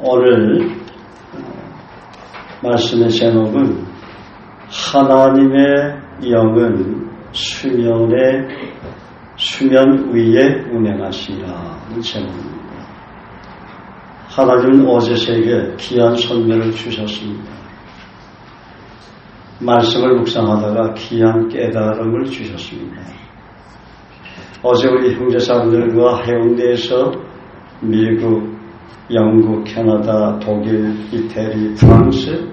오늘 말씀의 제목은 하나님의 영은 수면 위에 운행하시라는 제목입니다. 하나님은 어제 제게 귀한 선물을 주셨습니다. 말씀을 묵상하다가 귀한 깨달음을 주셨습니다. 어제 우리 형제사람들과 해운대에서 미국, 영국, 캐나다, 독일, 이태리, 프랑스,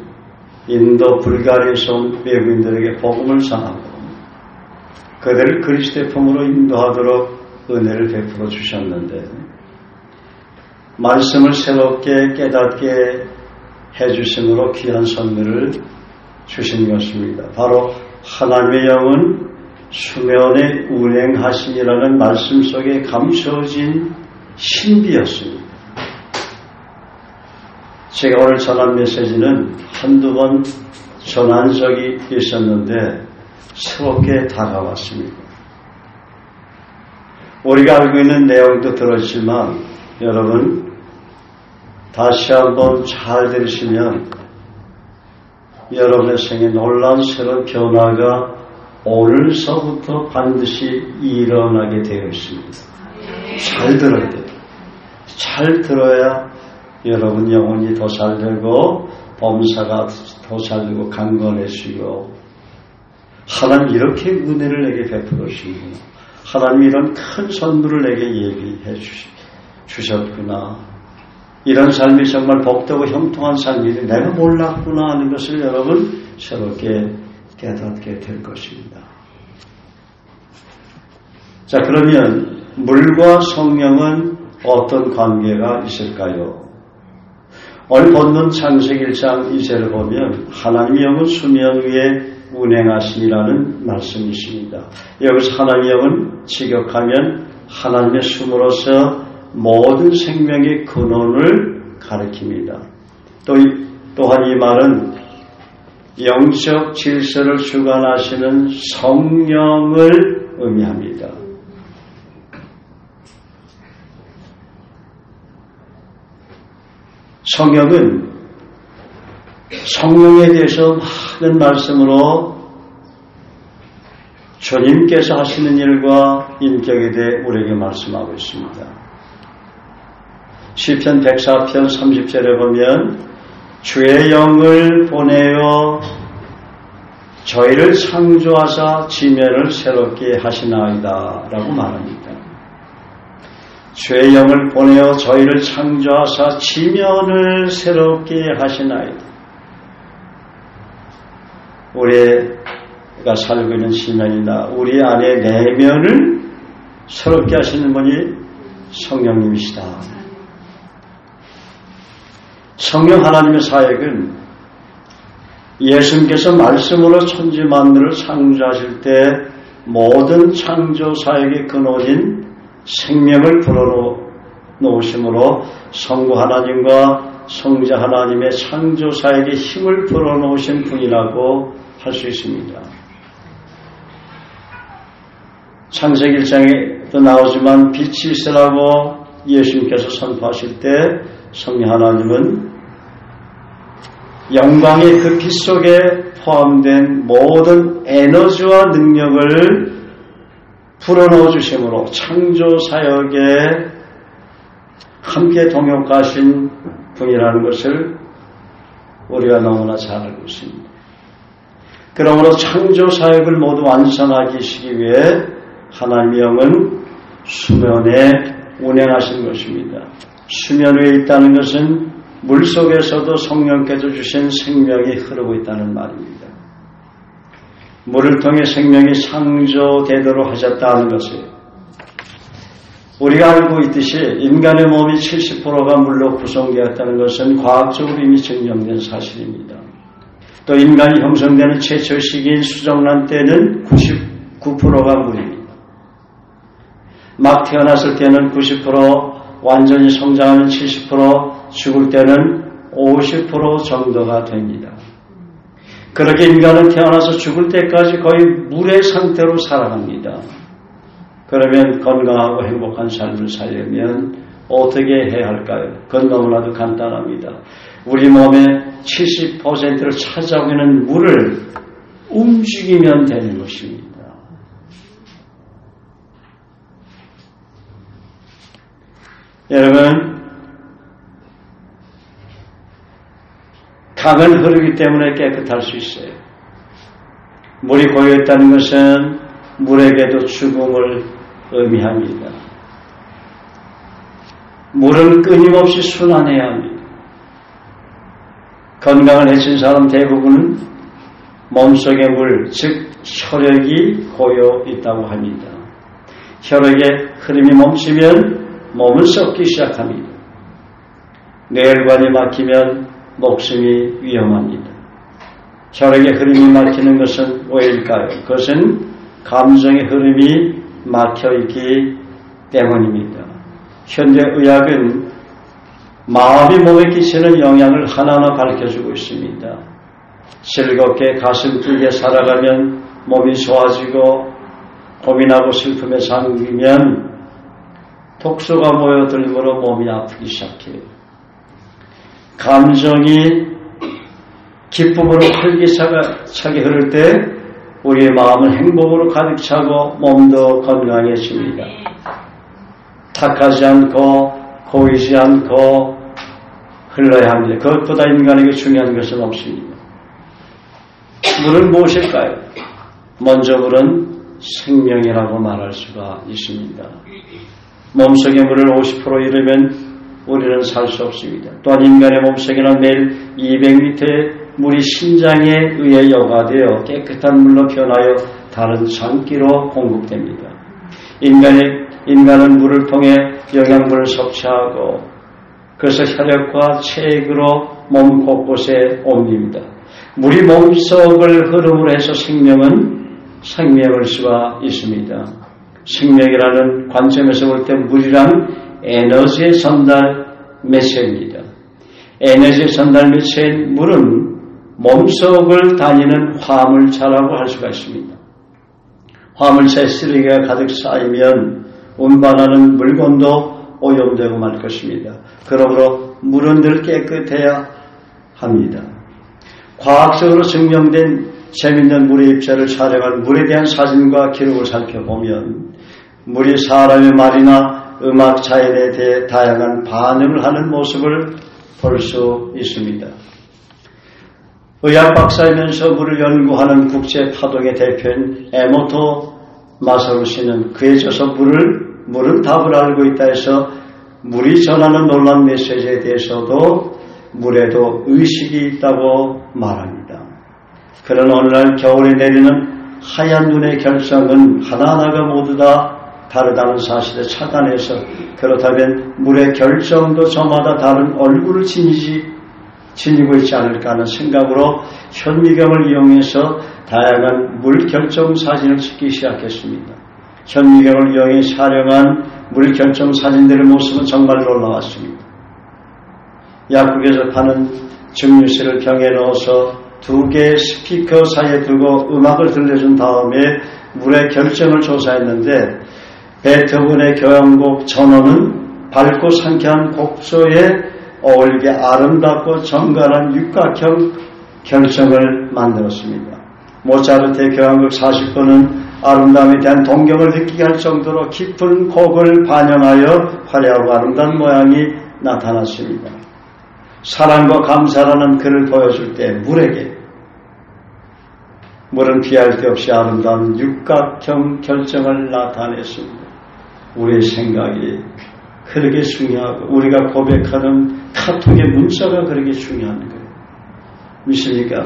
인도, 불가리아에서 온 외국인들에게 복음을 전하고 그들을 그리스도의 품으로 인도하도록 은혜를 베풀어 주셨는데 말씀을 새롭게 깨닫게 해주심으로 귀한 선물을 주신 것입니다. 바로 하나님의 영은 수면에 운행하시니라는 말씀 속에 감춰진 신비였습니다. 제가 오늘 전한 메시지는 한두 번 전한 적이 있었는데 새롭게 다가왔습니다. 우리가 알고 있는 내용도 들었지만 여러분 다시 한번 잘 들으시면 여러분의 생에 놀라운 새로운 변화가 오늘서부터 반드시 일어나게 되어 있습니다. 잘 들어야 돼요. 잘 들어야 여러분 영혼이 더 잘 되고 범사가 더 잘 되고 강건해지고 하나님 이렇게 은혜를 내게 베풀어 주시고 하나님 이런 큰 선물을 내게 예비해 주셨구나. 이런 삶이 정말 복되고 형통한 삶이 내가 몰랐구나 하는 것을 여러분 새롭게 깨닫게 될 것입니다. 자, 그러면 물과 성령은 어떤 관계가 있을까요? 오늘 본문 창세기 1장 2절을 보면 하나님의 영은 수면 위에 운행하시니라는 말씀이 있습니다. 여기서 하나님의 영은 직역하면 하나님의 숨으로서 모든 생명의 근원을 가리킵니다. 또한 이 말은 영적 질서를 주관하시는 성령을 의미합니다. 성경은 성령에 대해서 많은 말씀으로 주님께서 하시는 일과 인격에 대해 우리에게 말씀하고 있습니다. 시편 104편 30절에 보면 주의 영을 보내어 저희를 창조하사 지면을 새롭게 하시나이다 라고 말합니다. 주의 영을 보내어 저희를 창조하사 지면을 새롭게 하시나이다. 우리가 살고 있는 지면이나 우리 안의 내면을 새롭게 하시는 분이 성령님이시다. 성령 하나님의 사역은 예수님께서 말씀으로 천지 만물을 창조하실 때 모든 창조 사역의 근원인 생명을 불어넣으심으로 성부 하나님과 성자 하나님의 창조 사역의 힘을 불어넣으신 분이라고 할 수 있습니다. 창세기 1장에도 나오지만 빛이 있으라고 예수님께서 선포하실 때 성령 하나님은 영광의 그 빛 속에 포함된 모든 에너지와 능력을 불어넣어 주심으로 창조 사역에 함께 동역하신 분이라는 것을 우리가 너무나 잘 알고 있습니다. 그러므로 창조 사역을 모두 완성하기 위해 하나님의 영은 수면에 운행하신 것입니다. 수면 위에 있다는 것은 물속에서도 성령께서 주신 생명이 흐르고 있다는 말입니다. 물을 통해 생명이 창조되도록 하셨다는 것이에요. 우리가 알고 있듯이 인간의 몸이 70%가 물로 구성되었다는 것은 과학적으로 이미 증명된 사실입니다. 또 인간이 형성되는 최초 시기인 수정란 때는 99%가 물입니다. 막 태어났을 때는 90%, 완전히 성장하는 70%, 죽을 때는 50% 정도가 됩니다. 그렇게 인간은 태어나서 죽을 때까지 거의 물의 상태로 살아갑니다. 그러면 건강하고 행복한 삶을 살려면 어떻게 해야 할까요? 그건 너무나도 간단합니다. 우리 몸의 70%를 차지하고 있는 물을 움직이면 되는 것입니다. 여러분, 강은 흐르기 때문에 깨끗할 수 있어요. 물이 고여있다는 것은 물에게도 죽음을 의미합니다. 물은 끊임없이 순환해야 합니다. 건강을 해친 사람 대부분은 몸속의 물, 즉 혈액이 고여 있다고 합니다. 혈액의 흐름이 멈추면 몸은 썩기 시작합니다. 뇌혈관이 막히면 목숨이 위험합니다. 혈액의 흐름이 막히는 것은 왜일까요? 그것은 감정의 흐름이 막혀있기 때문입니다. 현대의학은 마음이 몸에 끼치는 영향을 하나하나 밝혀주고 있습니다. 즐겁게 가슴 뛰게 살아가면 몸이 좋아지고 고민하고 슬픔에 잠기면 독소가 모여들므로 몸이 아프기 시작해요. 감정이 기쁨으로 활기차게 흐를 때 우리의 마음은 행복으로 가득 차고 몸도 건강해집니다. 탁하지 않고 고이지 않고 흘러야 합니다. 그것보다 인간에게 중요한 것은 없습니다. 물은 무엇일까요? 먼저 물은 생명이라고 말할 수가 있습니다. 몸속의 물을 50% 잃으면 우리는 살 수 없습니다. 또한 인간의 몸속에는 매일 200리터의 물이 신장에 의해 여과되어 깨끗한 물로 변하여 다른 장기로 공급됩니다. 인간은 물을 통해 영양분을 섭취하고 그래서 혈액과 체액으로 몸 곳곳에 옮깁니다. 물이 몸속을 흐름으로 해서 생명을 수가 있습니다. 생명이라는 관점에서 볼 때 물이란 에너지의 전달 매체입니다. 에너지의 전달 매체인 물은 몸속을 다니는 화물차라고 할 수가 있습니다. 화물차에 쓰레기가 가득 쌓이면 운반하는 물건도 오염되고 말 것입니다. 그러므로 물은 늘 깨끗해야 합니다. 과학적으로 증명된 재밌는 물의 입자를 촬영한 물에 대한 사진과 기록을 살펴보면 물이 사람의 말이나 음악 자연에 대해 다양한 반응을 하는 모습을 볼 수 있습니다. 의학 박사이면서 물을 연구하는 국제 파동의 대표인 에모토 마사루 씨는 그에 져서 물은 답을 알고 있다 해서 물이 전하는 놀라운 메시지에 대해서도 물에도 의식이 있다고 말합니다. 그런 오늘날 겨울에 내리는 하얀 눈의 결정은 하나하나가 모두 다 다르다는 사실을 착안해서 그렇다면 물의 결정도 저마다 다른 얼굴을 지니고 있지 않을까 하는 생각으로 현미경을 이용해서 다양한 물 결정 사진을 찍기 시작했습니다. 현미경을 이용해 촬영한 물 결정 사진들의 모습은 정말 놀라웠습니다. 약국에서 파는 증류수를 병에 넣어서 2개의 스피커 사이에 두고 음악을 들려준 다음에 물의 결정을 조사했는데 베토벤의 교향곡 전원은 밝고 상쾌한 곡조에 어울리게 아름답고 정갈한 육각형 결정을 만들었습니다. 모차르트의 교향곡 40번은 아름다움에 대한 동경을 느끼게 할 정도로 깊은 곡을 반영하여 화려하고 아름다운 모양이 나타났습니다. 사랑과 감사라는 글을 보여줄 때 물은 비할 데 없이 아름다운 육각형 결정을 나타냈습니다. 우리의 생각이 그렇게 중요하고 우리가 고백하는 카톡의 문자가 그렇게 중요한 거예요. 믿습니까?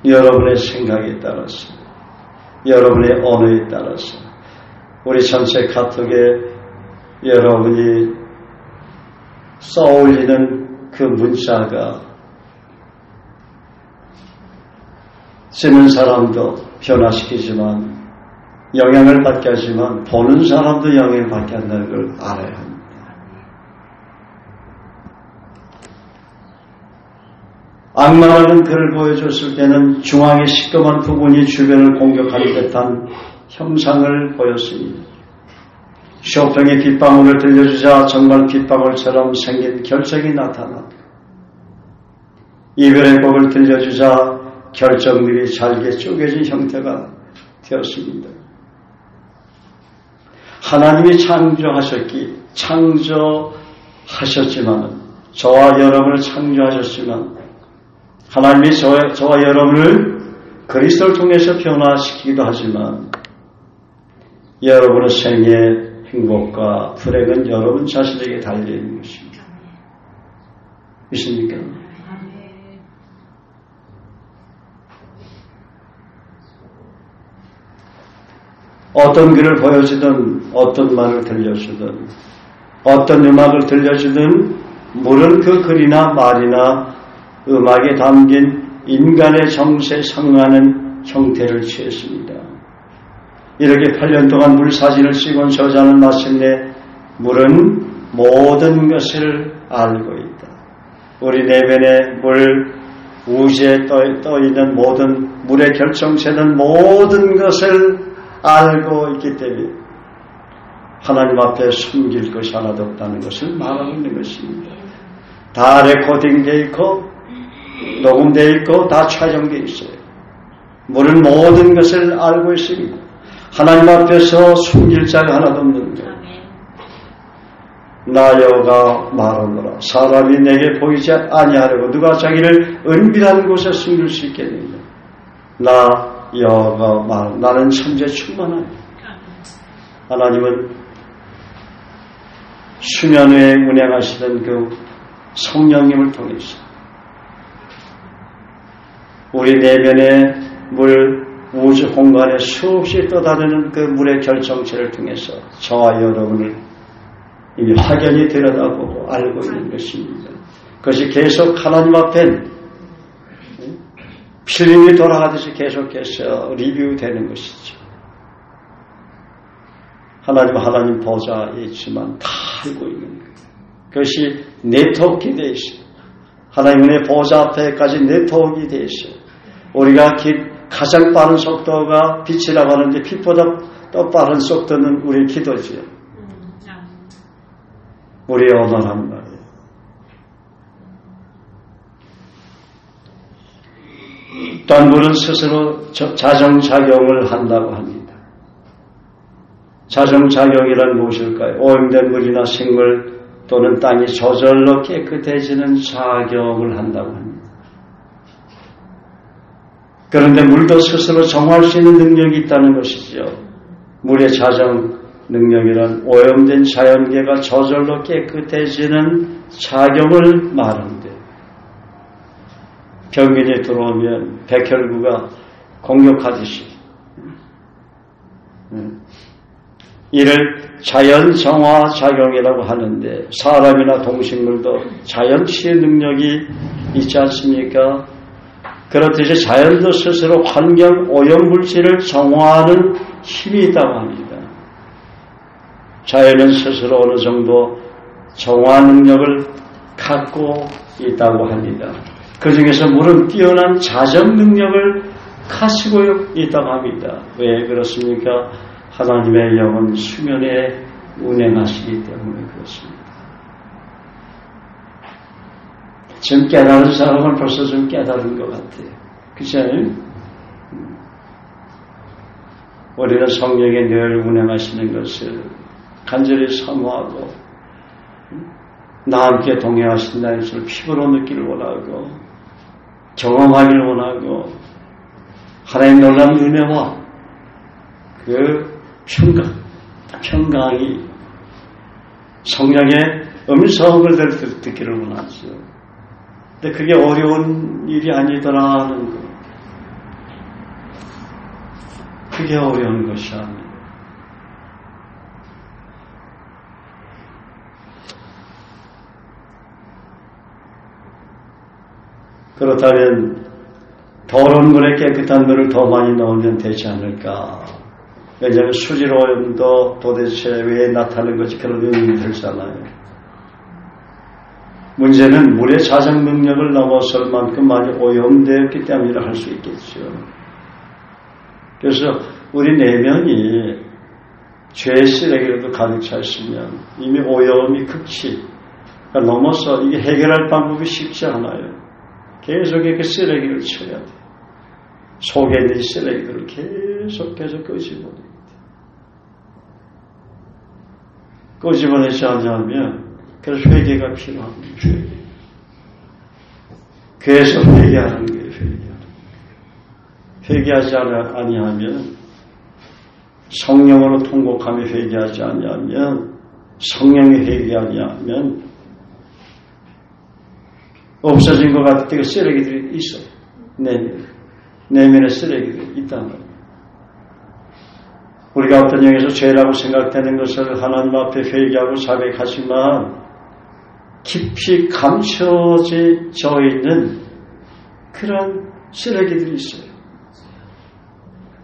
여러분의 생각에 따라서 여러분의 언어에 따라서 우리 전체 카톡에 여러분이 써올리는 그 문자가 쓰는 사람도 변화시키지만 영향을 받게 하지만 보는 사람도 영향을 받게 한다는 걸 알아야 합니다. 악마라는 글을 보여줬을 때는 중앙의 시꺼먼 부분이 주변을 공격하는 듯한 형상을 보였습니다. 쇼팽이 빗방울을 들려주자 정말 빗방울처럼 생긴 결정이 나타났다. 이별의 곡을 들려주자 결정들이 잘게 쪼개진 형태가 되었습니다. 하나님이 창조하셨지만 저와 여러분을 창조하셨지만 하나님이 저와 여러분을 그리스도를 통해서 변화시키기도 하지만 여러분의 생애의 행복과 불행은 여러분 자신에게 달려있는 것입니다. 믿습니까? 어떤 글을 보여주든 어떤 말을 들려주든 어떤 음악을 들려주든 물은 그 글이나 말이나 음악에 담긴 인간의 정세에 상응하는 형태를 취했습니다. 이렇게 8년 동안 물 사진을 찍은 저자는 마침내 물은 모든 것을 알고 있다. 우리 내면의 물, 우주에 떠있는 모든 물의 결정체는 모든 것을 알고 있기 때문에 하나님 앞에 숨길 것이 하나도 없다는 것을 말하고 있는 것입니다. 다 레코딩되어 있고 녹음되어 있고 다 촬영되어 있어요. 물은 모든 것을 알고 있습니다. 하나님 앞에서 숨길 자가 하나도 없는 거예요. 나 여호와 말하노라. 사람이 내게 보이지 아니하려고 누가 자기를 은밀한 곳에 숨길 수 있겠느냐. 나 여호와 말 나는 천재 충만하니. 하나님은 수면 위에 운행하시던 그 성령님을 통해서 우리 내면의 물, 우주 공간에 수없이 떠다니는 그 물의 결정체를 통해서 저와 여러분을 이미 확연히 들여다보고 알고 있는 것입니다. 그것이 계속 하나님 앞엔 필름이 돌아가듯이 계속해서 리뷰되는 것이죠. 하나님 보좌에 있지만 다 알고 있는 거예요. 그것이 네트워크가 되어 있어요. 하나님의 보좌 앞에까지 네트워크가 되어 있어요. 우리가 가장 빠른 속도가 빛이라고 하는데 빛보다 더 빠른 속도는 우리의 기도지요. 우리의 언어란 말이에요. 또한 물은 스스로 자정작용을 한다고 합니다. 자정작용이란 무엇일까요? 오염된 물이나 식물 또는 땅이 저절로 깨끗해지는 작용을 한다고 합니다. 그런데 물도 스스로 정화할 수 있는 능력이 있다는 것이죠. 물의 자정 능력이란 오염된 자연계가 저절로 깨끗해지는 작용을 말하는데 병균이 들어오면 백혈구가 공격하듯이 이를 자연 정화 작용이라고 하는데 사람이나 동식물도 자연치의 능력이 있지 않습니까? 그렇듯이 자연도 스스로 환경 오염 물질을 정화하는 힘이 있다고 합니다. 자연은 스스로 어느 정도 정화 능력을 갖고 있다고 합니다. 그 중에서 물은 뛰어난 자정 능력을 가지고 있다고 합니다. 왜 그렇습니까? 하나님의 영은 수면에 운행하시기 때문에 그렇습니다. 지금 깨달은 사람은 벌써 좀 깨달은 것 같아요. 그렇지 않아요? 우리는 성령에 늘 운행하시는 것을 간절히 사모하고 나와 함께 동행하신다는 것을 피부로 느끼를 원하고 경험하기를 원하고 하나님의 놀라운 은혜와 그 평강이 성령의 음성을 듣기를 원하죠. 근데 그게 어려운 일이 아니더라 하는 거. 그게 어려운 것이 아닙니다. 그렇다면 더러운 물에 깨끗한 물을 더 많이 넣으면 되지 않을까? 왜냐하면 수질 오염도 도대체 왜 나타나는 것이 그런 의문이 들잖아요. 문제는 물의 자정 능력을 넘어설 만큼 많이 오염되었기 때문이라 할 수 있겠죠. 그래서 우리 내면이 죄의 쓰레기로도 가득 차 있으면 이미 오염이 극치 넘어서 이게 해결할 방법이 쉽지 않아요. 계속 이렇게 쓰레기를 쳐야 돼. 속에 있는 이 쓰레기들을 계속해서 끄집어내야 돼. 끄집어내지 않으면 그래서 회개가 필요합니다. 그래서 회개하는 거예요. 회개하지 아니하면 성령으로 통곡하며 회개하지 아니하면 성령이 회개하지 아니하면 없어진 것 같을 때 쓰레기들이 있어요. 내면에 쓰레기들이 있단 말이에요. 우리가 어떤 영에서 죄라고 생각되는 것을 하나님 앞에 회개하고 자백하지만 깊이 감춰져 있는 그런 쓰레기들이 있어요.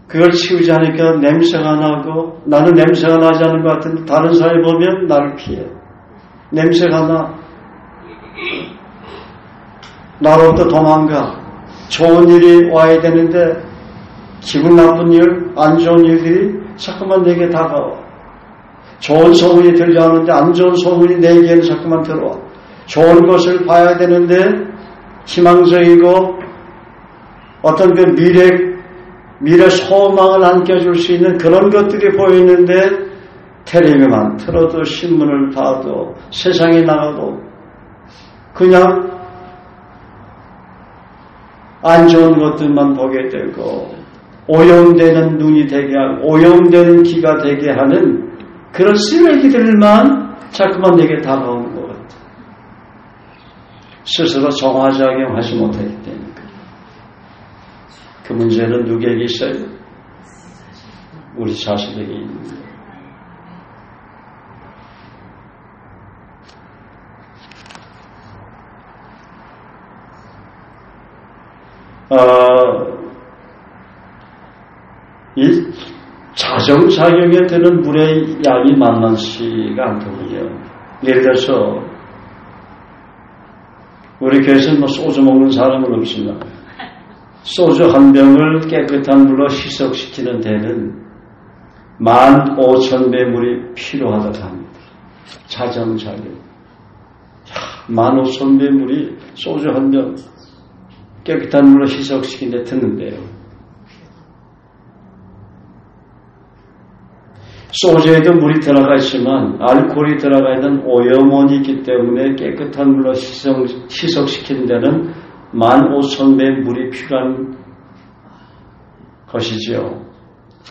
그걸 치우지 않으니까 냄새가 나고 나는 냄새가 나지 않은 것 같은데 다른 사람이 보면 나를 피해. 냄새가 나. 나로부터 도망가. 좋은 일이 와야 되는데 기분 나쁜 일, 안 좋은 일들이 자꾸만 내게 다가와. 좋은 소문이 들려오는데 안 좋은 소문이 내게는 자꾸만 들어와. 좋은 것을 봐야 되는데 희망적이고 어떤 그 미래 소망을 안겨줄 수 있는 그런 것들이 보이는데 텔레비만 틀어도 신문을 봐도 세상에 나가도 그냥 안 좋은 것들만 보게 되고 오염되는 눈이 되게 하고 오염되는 귀가 되게 하는 그런 쓰레기들만 자꾸만 내게 다가오는 것 같아요. 스스로 정화작용하지 못하기 때문에 그 문제는 누구에게 있어요? 우리 자신에게 있는 거예요. 이 자정작용에 드는 물의 양이 만만치가 않더군요. 예를 들어서 우리 교회에서는 소주 먹는 사람은 없지만 소주 한 병을 깨끗한 물로 희석시키는 데는 15,000배 물이 필요하다고 합니다. 자정작용. 15,000배 물이 소주 한 병 깨끗한 물로 희석시킨 데 드는데요. 소주에도 물이 들어가 있지만 알코올이 들어가 있는 오염원이 있기 때문에 깨끗한 물로 희석시키는 데는 15,000배 물이 필요한 것이지요.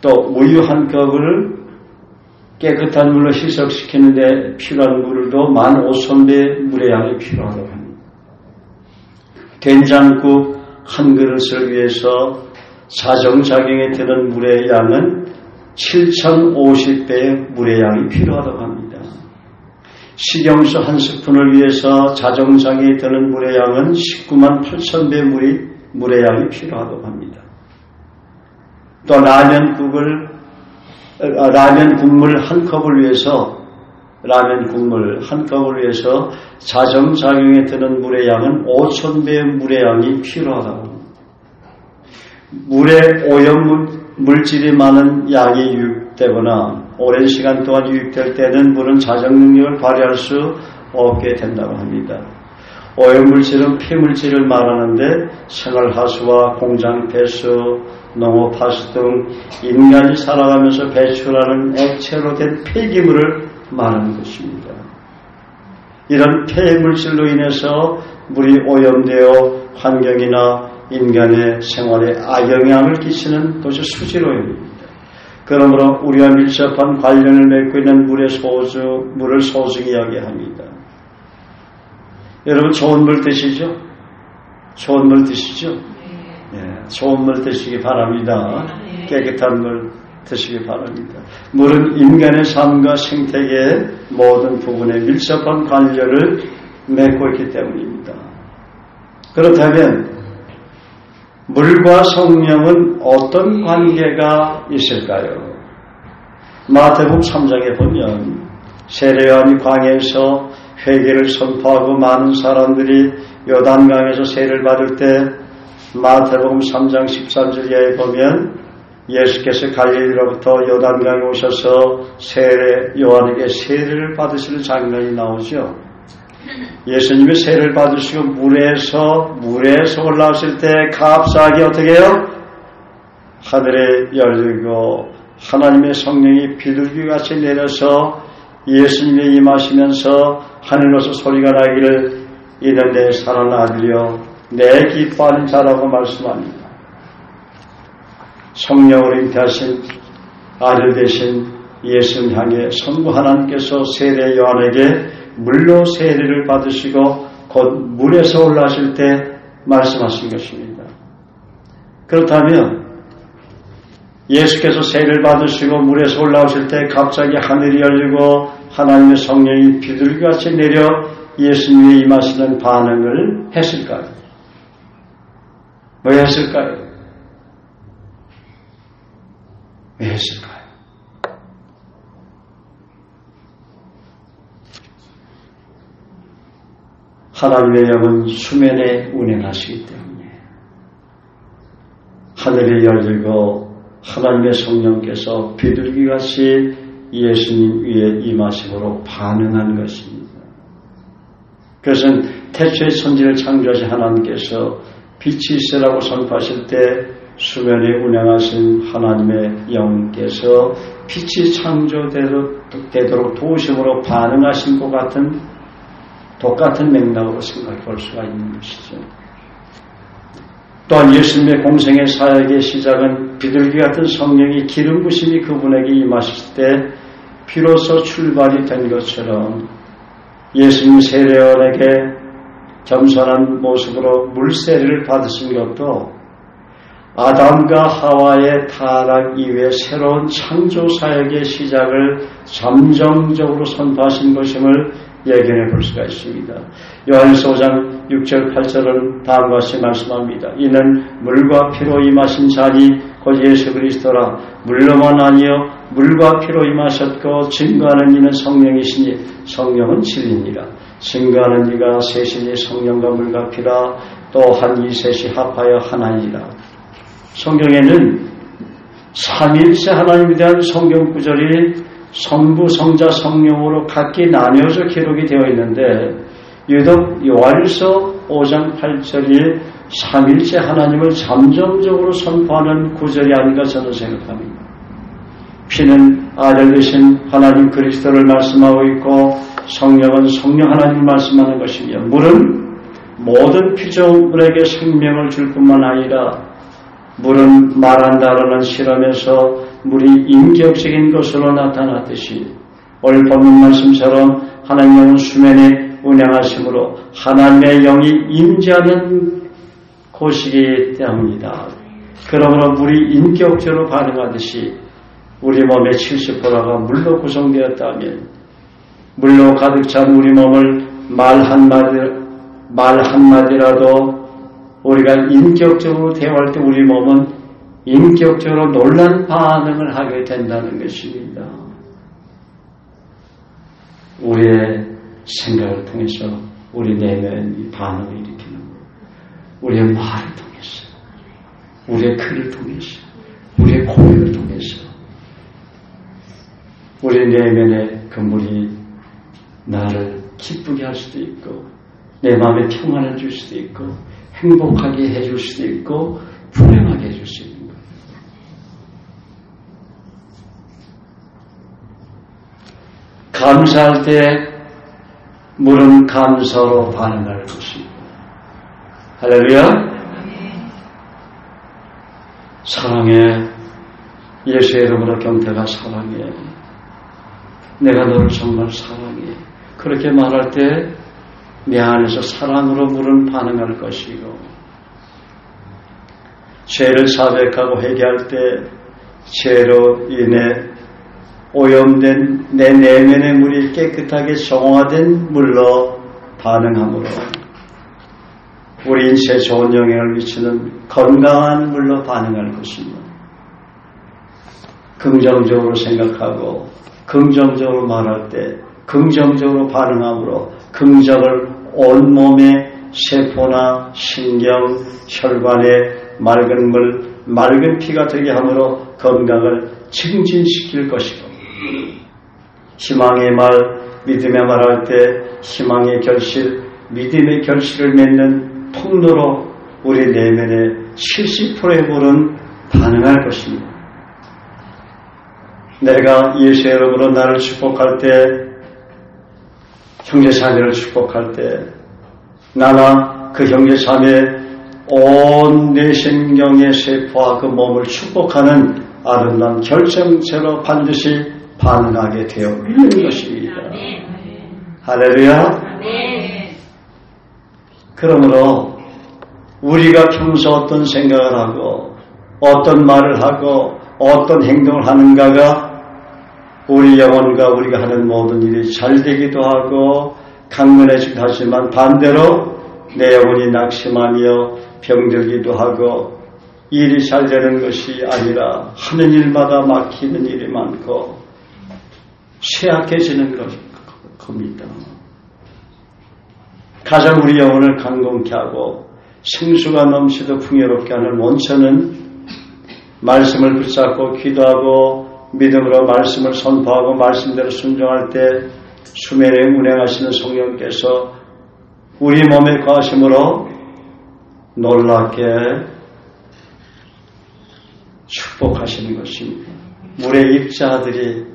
또 우유 한 컵을 깨끗한 물로 희석시키는 데 필요한 물도 15,000배 물의 양이 필요하다고 합니다. 된장국 한 그릇을 위해서 자정작용에 드는 물의 양은 7,050배의 물의 양이 필요하다고 합니다. 식용수 한 스푼을 위해서 자정작용에 드는 물의 양은 198,000배 물의 양이 필요하다고 합니다. 또 라면 국물 한 컵을 위해서 자정작용에 드는 물의 양은 5,000배의 물의 양이 필요하다고 합니다. 물에 오염 물질이 많은 양이 유입되거나 오랜 시간 동안 유입될 때는 물은 자정 능력을 발휘할 수 없게 된다고 합니다. 오염물질은 폐물질을 말하는데 생활하수와 공장 폐수, 농업하수 등 인간이 살아가면서 배출하는 액체로 된 폐기물을 말하는 것입니다. 이런 폐물질로 인해서 물이 오염되어 환경이나 인간의 생활에 악영향을 끼치는 것이 수질오염입니다. 그러므로 우리와 밀접한 관련을 맺고 있는 물을 소중히 여겨합니다. 여러분 좋은 물 드시죠? 좋은 물 드시죠? 네, 좋은 물 드시기 바랍니다. 깨끗한 물 드시기 바랍니다. 물은 인간의 삶과 생태계의 모든 부분에 밀접한 관련을 맺고 있기 때문입니다. 그렇다면 물과 성령은 어떤 관계가 있을까요? 마태복음 3장에 보면 세례요한이 광야에서 회개를 선포하고 많은 사람들이 요단강에서 세례를 받을 때 마태복음 3장 13절 이하에 보면 예수께서 갈릴리로부터 요단강에 오셔서 요한에게 세례를 받으시는 장면이 나오죠. 예수님이 세례를 받으시고 물에서 올라오실 때 갑자기 어떻게 해요? 하늘에 열리고 하나님의 성령이 비둘기같이 내려서 예수님이 임하시면서 하늘로서 소리가 나기를 이는 내 사랑하는 아들이요 내 기뻐하는 자라고 말씀합니다. 성령으로 잉태하신 아들 되신 예수님 향해 성부 하나님께서 세례 요한에게 물로 세례를 받으시고 곧 물에서 올라오실 때 말씀하신 것입니다. 그렇다면 예수께서 세례를 받으시고 물에서 올라오실 때 갑자기 하늘이 열리고 하나님의 성령이 비둘기같이 내려 예수님이 임하시는 반응을 했을까요? 왜 했을까요? 왜 했을까요? 하나님의 영은 수면에 운행하시기 때문에 하늘이 열리고 하나님의 성령께서 비둘기같이 예수님 위에 임하심으로 반응한 것입니다. 그것은 태초의 천지를 창조하신 하나님께서 빛이 있으라고 선포하실 때 수면에 운행하신 하나님의 영께서 빛이 창조되도록 도우심으로 반응하신 것 같은 똑같은 맥락으로 생각해 볼 수가 있는 것이죠. 또한 예수님의 공생의 사역의 시작은 비둘기 같은 성령이 기름 부심이 그분에게 임하실 때 비로소 출발이 된 것처럼 예수님 세례원에게 겸손한 모습으로 물세례를 받으신 것도 아담과 하와의 타락 이후에 새로운 창조 사역의 시작을 잠정적으로 선포하신 것임을 예견해 볼 수가 있습니다. 요한일서 5장 6절 8절은 다음과 같이 말씀합니다. 이는 물과 피로 임하신 자니 곧 예수 그리스도라. 물로만 아니요 물과 피로 임하셨고 증거하는 이는 성령이시니 성령은 진리니라. 증거하는 이가 셋이니 성령과 물과 피라. 또 한 이 셋이 합하여 하나니라. 성경에는 삼위일체 하나님에 대한 성경 구절이 성부, 성자, 성령으로 각기 나뉘어서 기록이 되어 있는데 유독 요한일서 5장 8절이 삼위일체 하나님을 잠정적으로 선포하는 구절이 아닌가 저는 생각합니다. 피는 아들 되신 하나님 그리스도를 말씀하고 있고 성령은 성령 하나님을 말씀하는 것이며 물은 모든 피조물에게 생명을 줄 뿐만 아니라 물은 말한다라는 실험에서 물이 인격적인 것으로 나타났듯이 오늘 본문 말씀처럼 하나님의 영은 수면에 운행하심으로 하나님의 영이 임재하는 곳이기 때문이다. 그러므로 물이 인격적으로 반응하듯이 우리 몸의 70%가 물로 구성되었다면 물로 가득 찬 우리 몸을 말 한마디라도 우리가 인격적으로 대화할 때 우리 몸은 인격적으로 놀란 반응을 하게 된다는 것입니다. 우리의 생각을 통해서 우리 내면이 반응을 일으키는 거예요. 우리의 말을 통해서, 우리의 글을 통해서, 우리의 고백을 통해서 우리 내면의 그 물이 나를 기쁘게 할 수도 있고 내 마음에 평안을 줄 수도 있고 행복하게 해줄 수도 있고 불행하게 해줄 수 있는 거예요. 감사할 때 물은 감사로 반응할 것입니다. 할렐루야. 사랑해. 예수의 이름으로 경태가 사랑해. 내가 너를 정말 사랑해. 그렇게 말할 때 내 안에서 사랑으로 물은 반응할 것이고 죄를 사백하고 회개할 때 죄로 인해 오염된 내 내면의 물이 깨끗하게 정화된 물로 반응함으로 우리 인체에 좋은 영향을 미치는 건강한 물로 반응할 것입니다. 긍정적으로 생각하고 긍정적으로 말할 때 긍정적으로 반응함으로 긍정을 온몸의 세포나 신경, 혈관에 맑은 물, 맑은 피가 되게 함으로 건강을 증진시킬 것이고, 희망의 말, 믿음의 말할 때 희망의 결실, 믿음의 결실을 맺는 통로로 우리 내면의 70%의 물은 반응할 것입니다. 내가 예수의 이름으로 나를 축복할 때, 형제자매를 축복할 때, 나나 그 형제자매 온 내 신경의 세포와 그 몸을 축복하는 아름다운 결정체로 반드시 반응하게 되어 있는 것입니다. 할렐루야. 그러므로 우리가 평소 어떤 생각을 하고 어떤 말을 하고 어떤 행동을 하는가가 우리 영혼과 우리가 하는 모든 일이 잘 되기도 하고 강건해지기도 하지만 반대로 내 영혼이 낙심하며 병들기도 하고 일이 잘 되는 것이 아니라 하는 일마다 막히는 일이 많고 쇠약해지는 겁니다. 가장 우리 영혼을 강건케 하고 생수가 넘치도록 풍요롭게 하는 원천은 말씀을 붙잡고 기도하고 믿음으로 말씀을 선포하고 말씀대로 순종할 때 수면에 운행하시는 성령께서 우리 몸에 거하심으로 놀랍게 축복하시는 것입니다. 물의 입자들이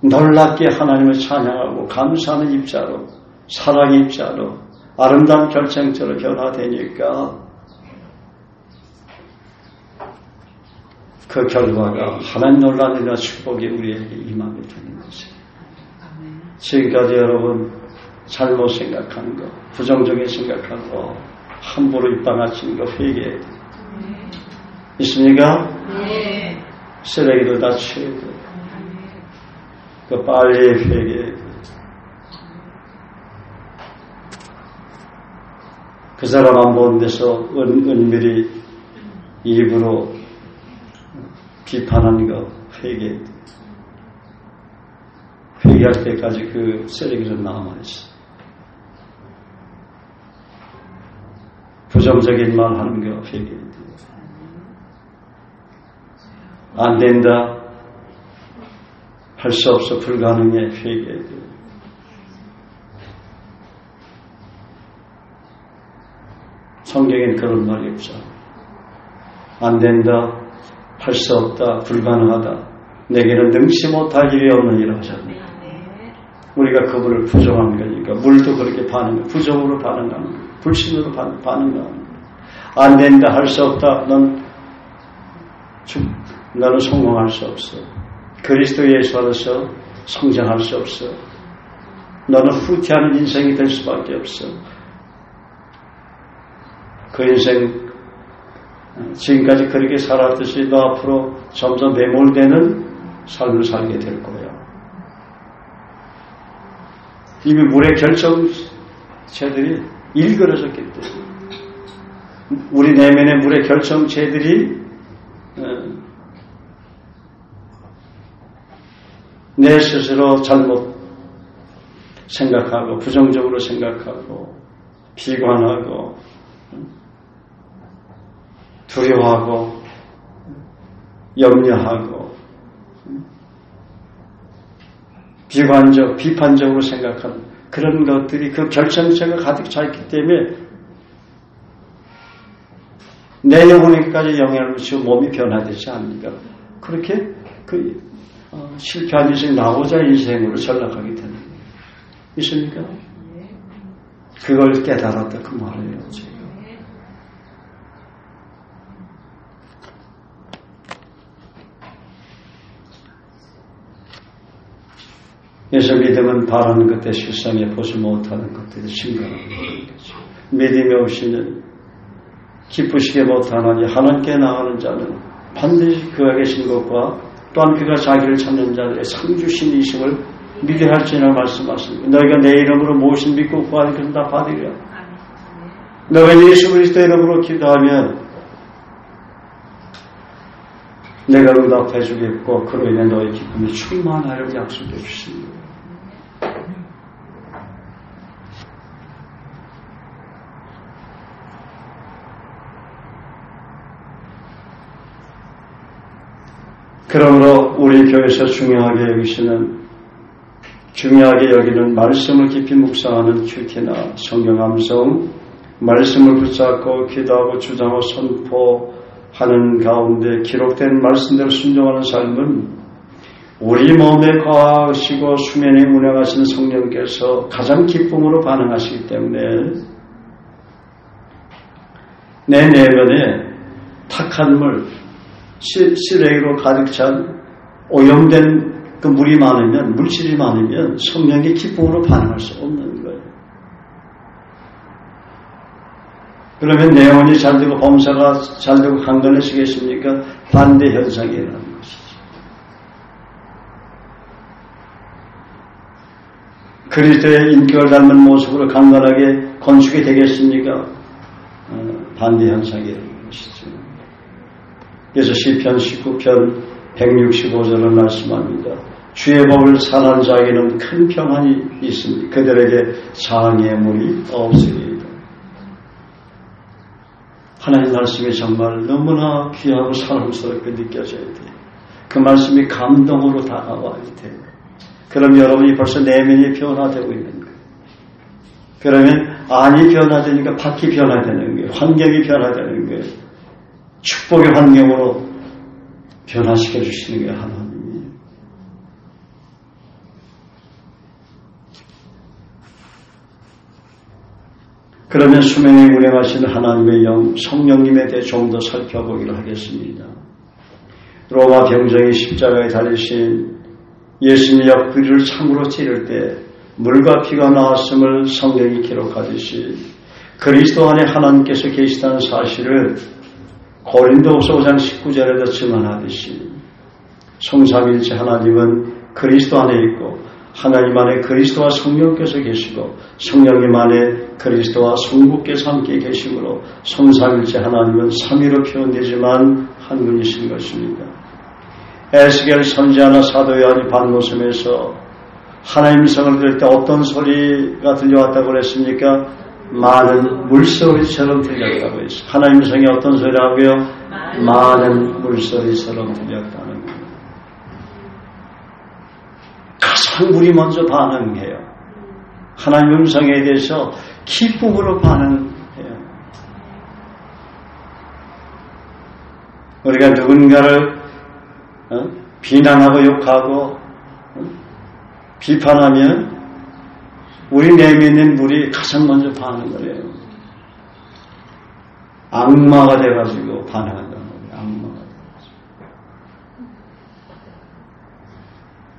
놀랍게 하나님을 찬양하고 감사하는 입자로, 사랑의 입자로, 아름다운 결정체로 변화되니까 그 결과가 하나님 놀라는 축복이 우리에게 임하게 되는 것입니다. 지금까지 여러분 잘못 생각하는 거, 부정적인 생각하는 거, 함부로 입방아치는 거 회개해야 돼요. 있습니까? 네. 쓰레기도 다 치워야 돼요. 그 빨리 회개해야 돼요. 그 사람 안 보는 데서 은밀히 입으로 비판하는 거 회개해야 돼요. 회개할 때까지 그 쓰레기는 남아있어. 부정적인 말 하는 거 회개해야 돼요. 안 된다. 할 수 없어. 불가능해. 회개해야 돼요. 성경엔 그런 말이 없죠. 안 된다. 할 수 없다. 불가능하다. 내게는 능치 못할 일이 없느니라 하잖아요. 우리가 그분을 부정하는 거니까 물도 그렇게 반응해. 부정으로 반응하는 거예요. 불신으로 반응하는 거예요. 안 된다. 할 수 없다. 너는 성공할 수 없어. 그리스도 예수 안에서 성장할 수 없어. 너는 후퇴하는 인생이 될 수밖에 없어. 그 인생 지금까지 그렇게 살았듯이 너 앞으로 점점 매몰되는 삶을 살게 될 거야. 이미 물의 결정체들이 일그러졌기 때문에 우리 내면의 물의 결정체들이 내 스스로 잘못 생각하고 부정적으로 생각하고 비관하고 두려워하고 염려하고 비판적으로 생각하는 그런 것들이 그 결정체가 가득 차 있기 때문에 내 영혼에까지 영향을 미치고 몸이 변화되지 않습니까? 그렇게 실패한 인생 나오자 인생으로 전락하게 되는 거예요. 있습니까? 그걸 깨달았다 그 말이에요. 제가. 그래서 믿음은 바라는 것들 실상에 보지 못하는 것들이 증거하는 거죠. 믿음이 없이는 기쁘시게 못하나니 하나님께 나가는 자는 반드시 그가 계신 것과 또한 그가 자기를 찾는 자들의 상주신 이심을 믿어야 할지나 말씀하십니다. 너희가 내 이름으로 무엇을 믿고 구하는 것은 다 받으리라. 너희가 예수 그리스도 이름으로 기도하면 내가 응답해 주겠고 그로 인해 너희 기쁨이 충만하리라고 약속해 주십니다. 그러므로 우리 교회에서 중요하게 여기는 말씀을 깊이 묵상하는 큐티나 성경 암송, 말씀을 붙잡고 기도하고 주장하고 선포하는 가운데 기록된 말씀대로 순종하는 삶은 우리 몸에 거하시고 수면에 운행하시는 성령께서 가장 기쁨으로 반응하시기 때문에 내 내면에 탁한 물, 쓰레기로 가득 찬 오염된 그 물이 많으면, 물질이 많으면 성령의 기쁨으로 반응할 수 없는 거예요. 그러면 내 영혼이 잘되고 범사가 잘되고 강건해지겠습니까? 반대 현상이 일어나는 것이죠. 그리스도의 인격을 닮은 모습으로 강건하게 건축이 되겠습니까? 반대 현상이 일어나는 것이죠. 그래서 시편 19편 165절을 말씀합니다. 주의 법을 사는 자에게는 큰 평안이 있습니다. 그들에게 장애의 물이 없으리이다. 하나님 말씀이 정말 너무나 귀하고 사랑스럽게 느껴져야 돼요. 그 말씀이 감동으로 다가와야 돼요. 그럼 여러분이 벌써 내면이 변화되고 있는 거예요. 그러면 안이 변화되니까 밖이 변화되는 거예요. 환경이 변화되는 거예요. 축복의 환경으로 변화시켜 주시는 게 하나님이에요. 그러면 수면에 운행하시는 하나님의 영, 성령님에 대해 좀 더 살펴보기를 하겠습니다. 로마 병정이 십자가에 달리신 예수님의 옆구리를 창으로 찌를 때 물과 피가 나왔음을 성경이 기록하듯이 그리스도 안에 하나님께서 계시다는 사실을 고린도후서 5장 19절에도 증언하듯이 성삼일체 하나님은 그리스도 안에 있고 하나님 안에 그리스도와 성령께서 계시고 성령님 안에 그리스도와 성부께서 함께 계시므로 성삼일체 하나님은 삼위로 표현되지만 한 분이신 것입니다. 에스겔 선지자나 사도 요한이 반모섬에서 하나님 성을 들을 때 어떤 소리가 들려왔다고 그랬습니까? 많은 물소리처럼 들렸다고 했어요. 하나님 성이 어떤 소리라고요? 많은 물소리처럼 들렸다는 거예요. 가장 물이 먼저 반응해요. 하나님 음성에 대해서 기쁨으로 반응해요. 우리가 누군가를 비난하고 욕하고 비판하면 우리 내면에 있는 물이 가장 먼저 반응을 해요. 악마가 돼가지고 반응한다는 거예요. 악마가 돼가지고.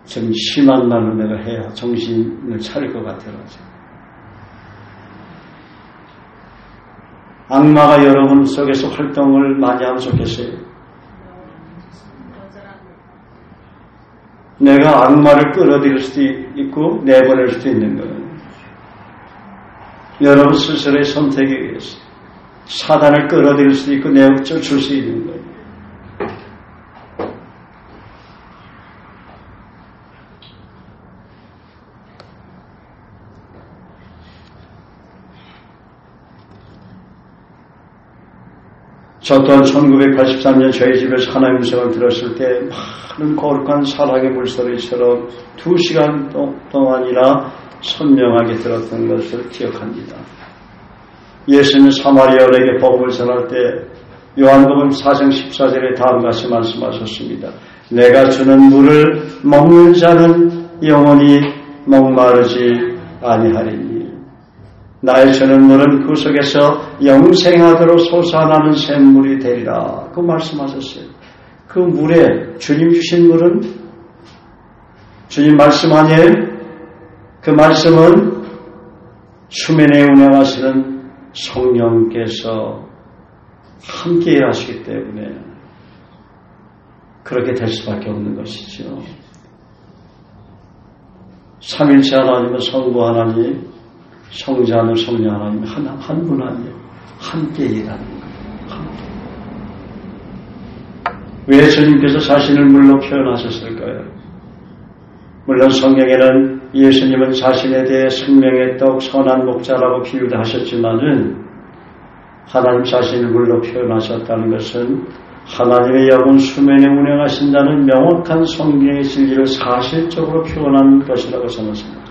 좀 심한 말로 내가 해야 정신을 차릴 것 같아가지고. 악마가 여러분 속에서 활동을 많이 하면 좋겠어요. 내가 악마를 끌어들일 수도 있고 내보낼 수도 있는 거예요. 여러분 스스로의 선택에 의해서 사단을 끌어들일 수도 있고 내쫓을 수 있는 거예요. 저 또한 1983년 저희 집에서 하나님 음성을 들었을 때 많은 거룩한 사랑의 물소리처럼 2시간 동안이나 선명하게 들었던 것을 기억합니다. 예수는 사마리아인에게 복음을 전할 때 요한복음 4장 14절에 다음같이 말씀하셨습니다. 내가 주는 물을 먹는 자는 영원히 목마르지 아니하리니 나의 주는 물은 그 속에서 영생하도록 솟아나는 샘물이 되리라. 그 말씀하셨어요. 그 물에 주님 주신 물은 주님 말씀 아니에요? 그 말씀은 수면에 운행하시는 성령께서 함께 일하시기 때문에 그렇게 될 수밖에 없는 것이죠. 삼일체 하나님은 성부 하나님, 성자는 성령 하나님 한 분 아니에요. 함께 일하는 거예요. 함께. 왜 주님께서 자신을 물로 표현하셨을까요? 물론 성경에는 예수님은 자신에 대해 생명의 떡, 선한 목자라고 비유를 하셨지만은 하나님 자신을 물로 표현하셨다는 것은 하나님의 영은 수면에 운행하신다는 명확한 성경의 진리를 사실적으로 표현한 것이라고 저는 생각합니다.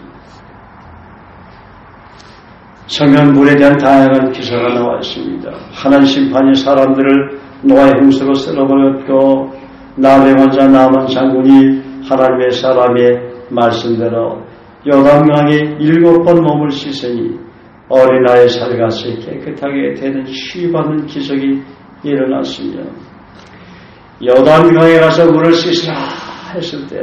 성경물에 대한 다양한 기사가 나와 있습니다. 하나님 심판이 사람들을 노아의 홍수로 쓸어버렸고 나베 왕자 나만 장군이 하나님의 사람의 말씀대로 요단강에 7번 몸을 씻으니 어린아이 살같이 깨끗하게 되는 치유받는 기적이 일어났으며 요단강에 가서 물을 씻으라 했을 때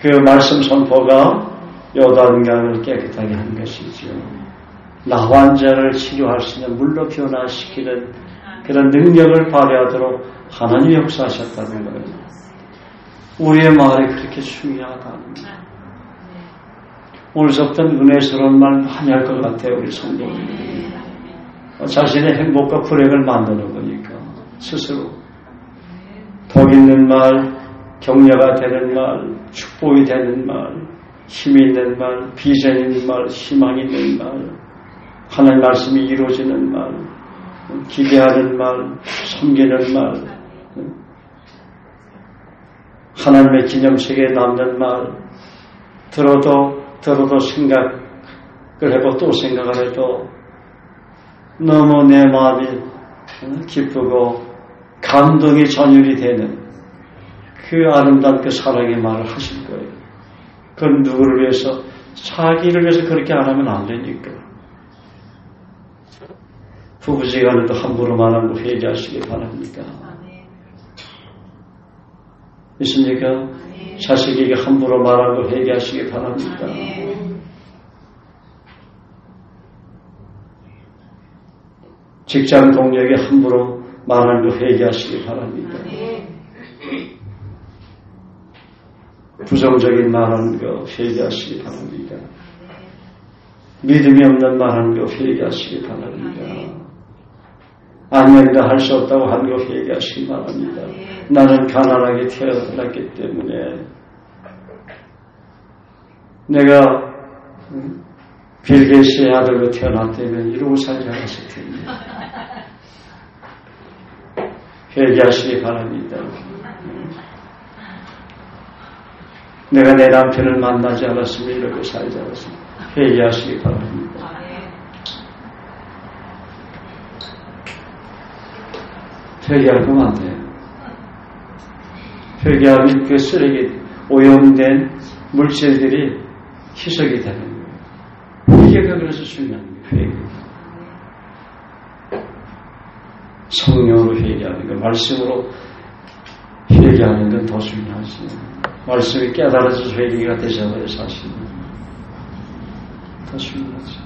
그 말씀 선포가 요단강을 깨끗하게 한 것이죠. 나환자를 치료할 수 있는 물로 변화시키는 그런 능력을 발휘하도록 하나님이 역사하셨다는 거예요. 우리의 말이 그렇게 중요하다는 거예요. 오늘부터 은혜스러운 말 많이 할 것 같아요. 우리 성도님들이 자신의 행복과 불행을 만드는 거니까 스스로 복 있는 말, 격려가 되는 말, 축복이 되는 말, 힘이 있는 말, 비전 있는 말, 희망 있는 말, 하나님 말씀이 이루어지는 말, 기대하는 말, 섬기는 말, 하나님의 기념책에 남는 말, 들어도 생각을 해도 또 생각을 해도 너무 내 마음이 기쁘고 감동이 전율이 되는 그 아름다운 그 사랑의 말을 하실 거예요. 그건 누구를 위해서? 자기를 위해서 그렇게 안 하면 안 되니까. 부부지간에도 함부로 말하는 거 회개하시기 바랍니다. 있습니까? 자식에게 함부로 말하는 거 회개하시기 바랍니다. 직장 동료에게 함부로 말하는 거 회개하시기 바랍니다. 부정적인 말하는 거 회개하시기 바랍니다. 믿음이 없는 말하는 거 회개하시기 바랍니다. 아멘이라 할 수 없다고 하는 거 회개하시기 바랍니다. 나는 가난하게 태어났기 때문에 내가 빌 게이츠의 아들로 태어났다면 이러고 살지 않았을 텐데 회개하시기 바랍니다. 내가 내 남편을 만나지 않았으면 이렇게 살지 않았습니다. 회개하시기 바랍니다. 회개하면 안 돼요. 회개하면 그 쓰레기, 오염된 물질들이 희석이 되는 거예요. 회개가 그래서 중요한 거예요. 회개. 성령으로 회개하는 거, 말씀으로 회개하는 건 더 중요하지. 말씀이 깨달아져서 회개가 되잖아요, 사실은. 더 중요하지.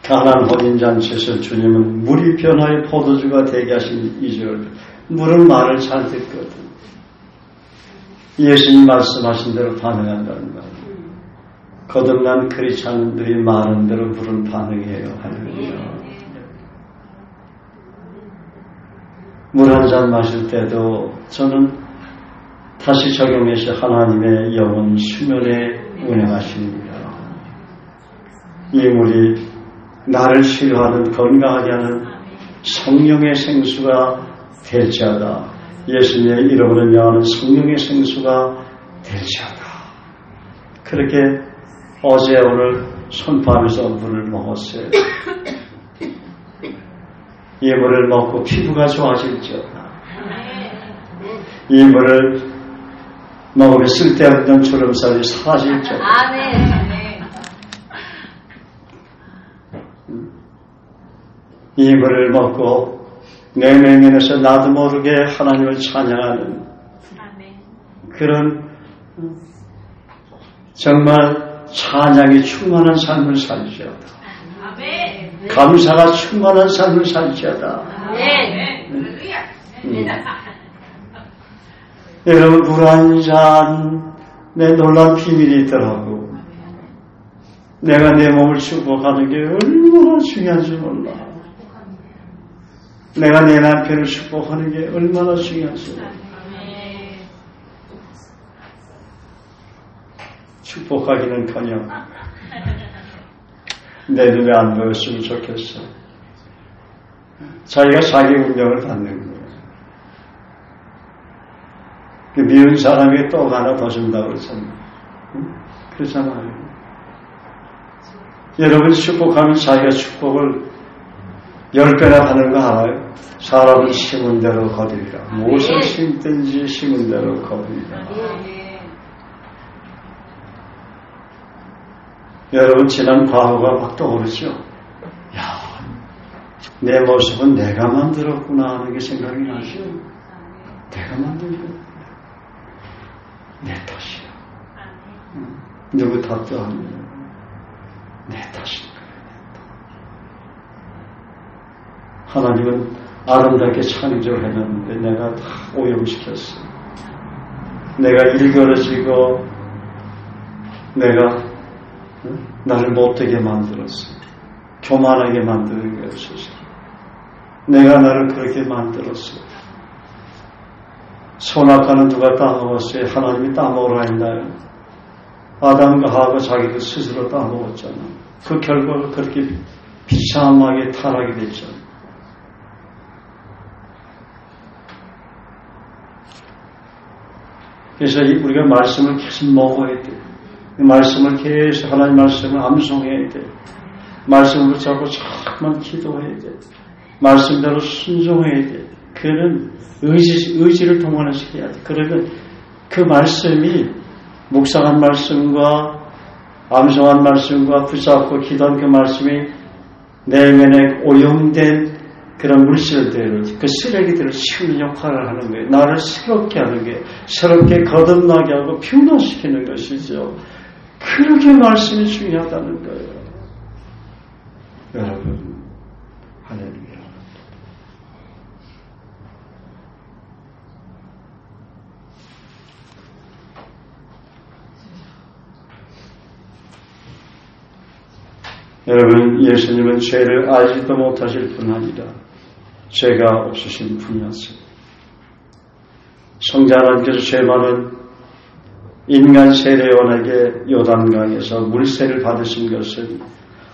가나안 혼인잔치에서 주님은 물이 변화의 포도주가 되게 하신 2절. 물은 말을 잘 듣거든. 예수님 말씀하신 대로 반응한다는 말이에요. 거듭난 크리스찬들이 말한 대로 물은 반응해요. 할렐루야. 물 한 잔 마실 때도 저는 다시 적용해서 하나님의 영은 수면에 운행하십니다. 이 물이 나를 치료하는 건강하게 하는 성령의 생수가 될지어다. 예수님의 이름으로 명하는 성령의 생수가 될지어다. 그렇게 어제 오늘 손밤에서 물을 먹었어요. 이 물을 먹고 피부가 좋아질지어다. 이 물을 먹으면 쓸데없는 주름살이 사라질지어다. 이 물을 먹고 내 내면에서 나도 모르게 하나님을 찬양하는 그런 정말 찬양이 충만한 삶을 살지어다. 감사가 충만한 삶을 살지어다. 여러분 물 한 잔에 놀라운 비밀이 있더라고. 내가 내 몸을 축복하는 게 얼마나 중요한지 몰라. 내가 내 남편을 축복하는 게 얼마나 중요한지 몰라. 축복하기는커녕 내 눈에 안 보였으면 좋겠어. 자기가 자기 운명을 받는 거예요. 그 미운 사람에게 떡 하나 더 준다고 그러잖아요. 그렇잖아요. 여러분 축복하면 자기가 축복을 10배나 받는 거 알아요? 사람은 심은 대로 거두리라. 무엇을 심든지 심은 대로 거두리라. 여러분 지난 과거가 막 떠오르죠? 야, 내 모습은 내가 만들었구나 하는 게 생각이 나죠? 내가 만든 거야. 내 탓이야. 누구 탓도 아니에요. 내 탓인 거예요. 하나님은 아름답게 창조를 해놨는데 내가 다 오염시켰어. 내가 일그러지고 내가 나를 못되게 만들었어. 교만하게 만드는 게 없어서 내가 나를 그렇게 만들었어. 선악과는 누가 따먹었어요? 하나님이 따먹으라 했나요? 아담과 하와가 자기도 스스로 따먹었잖아. 그 결과가 그렇게 비참하게 타락이 됐잖아. 그래서 우리가 말씀을 계속 먹어야 돼. 말씀을 계속 하나님 말씀을 암송해야 돼. 말씀을 붙잡고 자꾸만 기도해야 돼. 말씀대로 순종해야 돼. 그는 의지를 동원시켜야 돼. 그러면 그 말씀이 묵상한 말씀과 암송한 말씀과 붙잡고 기도한 그 말씀이 내면에 오염된 그런 물질들을, 그 쓰레기들을 치우는 역할을 하는 거예요. 나를 새롭게 하는 게, 새롭게 거듭나게 하고 변화시키는 것이죠. 그렇게 말씀이 중요하다는 거예요. 여러분, 할렐루야. 여러분, 예수님은 죄를 알지도 못하실 뿐 아니라 죄가 없으신 분이었습니다. 성자 하나님께서 죄 많은 인간 세례원에게 요단강에서 물세를 받으신 것은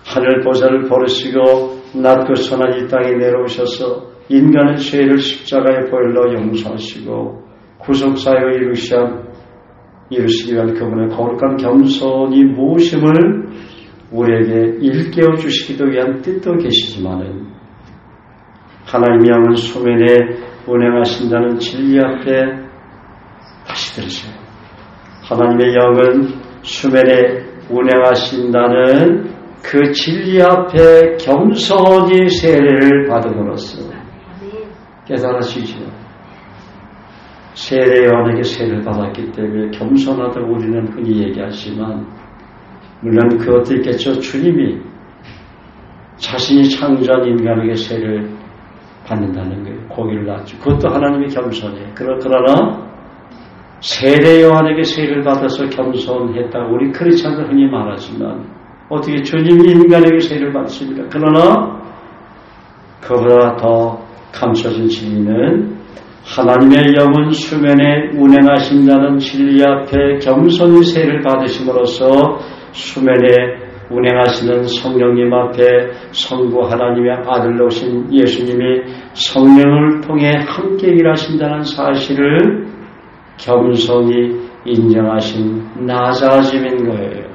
하늘 보좌를 버리시고 낮고 선한 이 땅에 내려오셔서 인간의 죄를 십자가에 보혈로 용서하시고 구속사역을 이루시기 위한 그분의 거룩한 겸손이 무엇임을 우리에게 일깨워 주시기도 위한 뜻도 계시지만은 하나님의 영은 수면에 운행하신다는 진리 앞에 다시 들으세요. 하나님의 영은 수면에 운행하신다는 그 진리 앞에 겸손히 세례를 받음으로써 깨달으시죠. 세례요한에게 세례를 받았기 때문에 겸손하다고 우리는 흔히 얘기하지만 물론 그것도 있겠죠. 주님이 자신이 창조한 인간에게 세례를 받는다는 거예요. 고기를 낳죠. 그것도 하나님의 겸손이에요. 그러나 세례 요한에게 세례를 받아서 겸손했다고 우리 크리스찬들 흔히 말하지만 어떻게 주님이 인간에게 세례를 받습니다. 그러나 그보다 더 감춰진 진리는 하나님의 영은 수면에 운행하신다는 진리 앞에 겸손히 세례를 받으심으로써 수면에 운행하시는 성령님 앞에 성부 하나님의 아들로 오신 예수님이 성령을 통해 함께 일하신다는 사실을 겸손히 인정하신 나자짐인 거예요.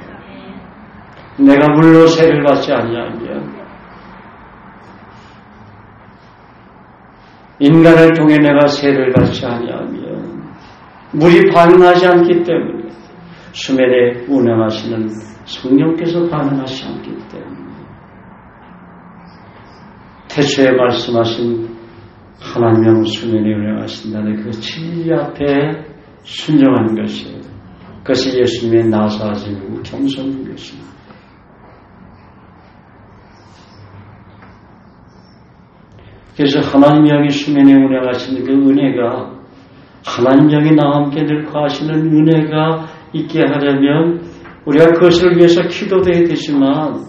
내가 물로 세례를 받지 아니하면 인간을 통해 내가 세례를 받지 아니하면 물이 반응하지 않기 때문에 수면에 운행하시는 성령께서 반응하지 않기 때문에 태초에 말씀하신 하나님의 수면에 운행하신다는 그 진리 앞에 순종한 것이에요. 그것이 예수님의 나사짐이고 겸손인 것입니다. 그래서 하나님 영이 수면에 운행하시는 그 은혜가 하나님 영이 나와 함께 늘 거하시는 은혜가 있게 하려면 우리가 그것을 위해서 기도도 해야 되지만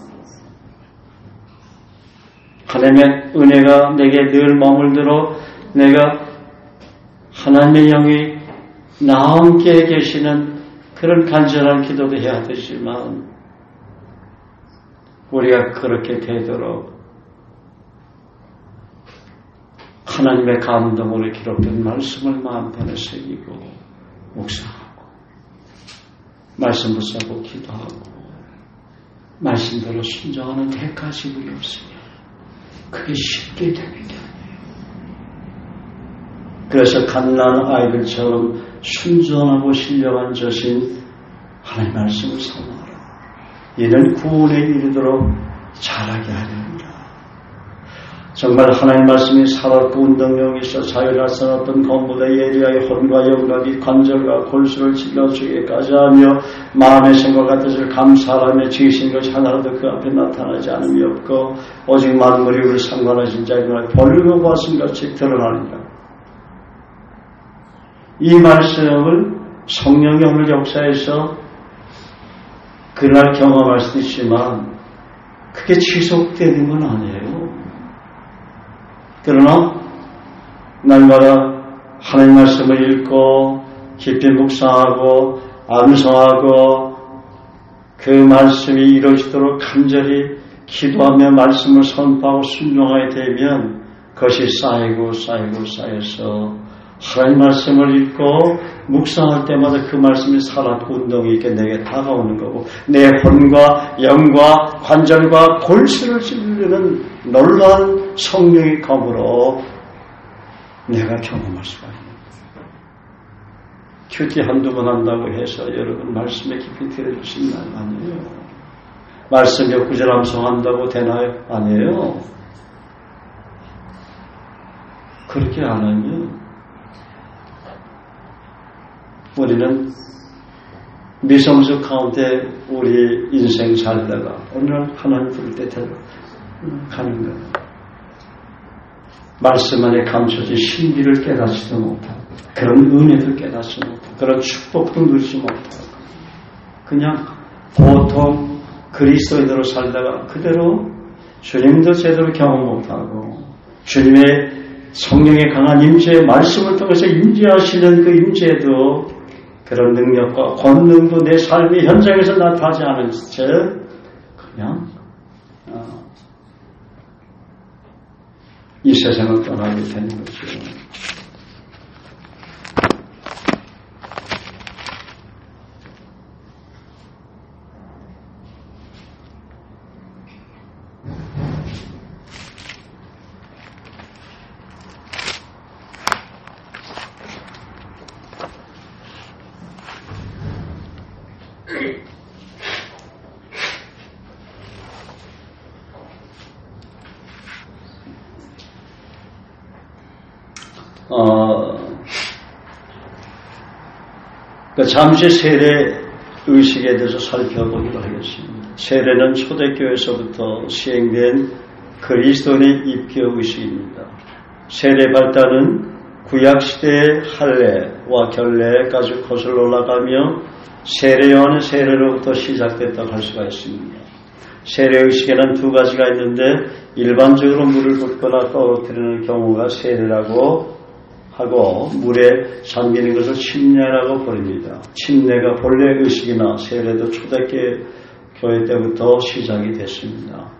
하나님의 은혜가 내게 늘 머물도록 내가 하나님의 영이 나와 함께 계시는 그런 간절한 기도도 해야 되지만 우리가 그렇게 되도록 하나님의 감동으로 기록된 말씀을 마음편에 새기고 묵상하고 말씀 붙잡고 기도하고 말씀대로 순종하는 데까지 우리 없으면 그게 쉽게 되는 게 아니에요. 그래서 갓난 아이들처럼 순종하고 신령한 저신 하나님의 말씀을 사모하라. 이는 구원에 이르도록 자라게 하렵니다. 정말 하나님 말씀이 살았고 운동력이 있어 자유를 나타났던 건보다 예리하게 혼과 영각이 관절과 골수를 찔러주기까지 하며 마음의 생각과 뜻을 감사하며 지으신 것이 하나라도 그 앞에 나타나지 않음이 없고 오직 만물이 우리 상관하신 자에게 벌고 보았은 것이 드러나느니라. 이 말씀을 성령이 오늘 역사에서 그날 경험할 수도 있지만 그게 지속되는 건 아니에요. 그러나 날마다 하나님 말씀을 읽고 깊이 묵상하고 암송하고 그 말씀이 이루어지도록 간절히 기도하며 말씀을 선포하고 순종하게 되면 그것이 쌓여서 하나님 말씀을 읽고 묵상할 때마다 그 말씀이 살았고 운동이 있게 내게 다가오는 거고 내 혼과 영과 관절과 골수를 찌르는 놀라운 성령의 검으로 내가 경험할 수가 있는 거예요. 큐티 한두 번 한다고 해서 여러분 말씀에 깊이 들어주신 날 아니에요. 말씀 몇 구절 암송한다고 되나요? 아니에요. 그렇게 안 하면 우리는 미성숙 가운데 우리 인생 살다가 어느 날 하나님 부를 때 가는 거예요. 말씀 안에 감춰진 신비를 깨닫지도 못하고 그런 은혜도 깨닫지 못하고 그런 축복도 누리지 못하고 그냥 보통 그리스도인으로 살다가 그대로 주님도 제대로 경험 못하고 주님의 성령의 강한 임재 말씀을 통해서 임재하시는 그 임재도 그런 능력과 권능도 내 삶의 현장에서 나타나지 않은 채 그냥 이 세상을 떠나게 되는 거죠. 잠시 세례 의식에 대해서 살펴보기로 하겠습니다. 세례는 초대교회에서부터 시행된 그리스도인의 입교 의식입니다. 세례 발달은 구약시대의 할례와 결례까지 거슬러 올라가며 세례 요한의 세례로부터 시작됐다고 할 수가 있습니다. 세례 의식에는 두 가지가 있는데 일반적으로 물을 붓거나 떨어뜨리는 경우가 세례라고 하고 물에 잠기는 것을 침례라고 부릅니다. 침례가 본래 의식이나 세례도 초대교회 때부터 시작이 됐습니다.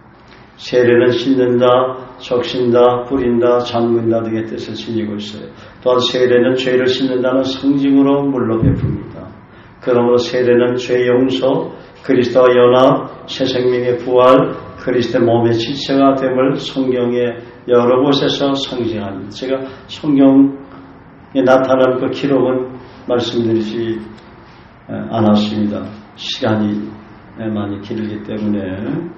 세례는 씻는다, 적신다, 뿌린다, 잠근다 등의 뜻을 지니고 있어요. 또한 세례는 죄를 씻는다는 상징으로 물로 베풉니다. 그러므로 세례는 죄 용서, 그리스도와 연합, 새 생명의 부활, 그리스도의 몸의 지체가 됨을 성경의 여러 곳에서 상징합니다. 제가 성경에 나타난 그 기록은 말씀드리지 않았습니다. 시간이 많이 길기 때문에.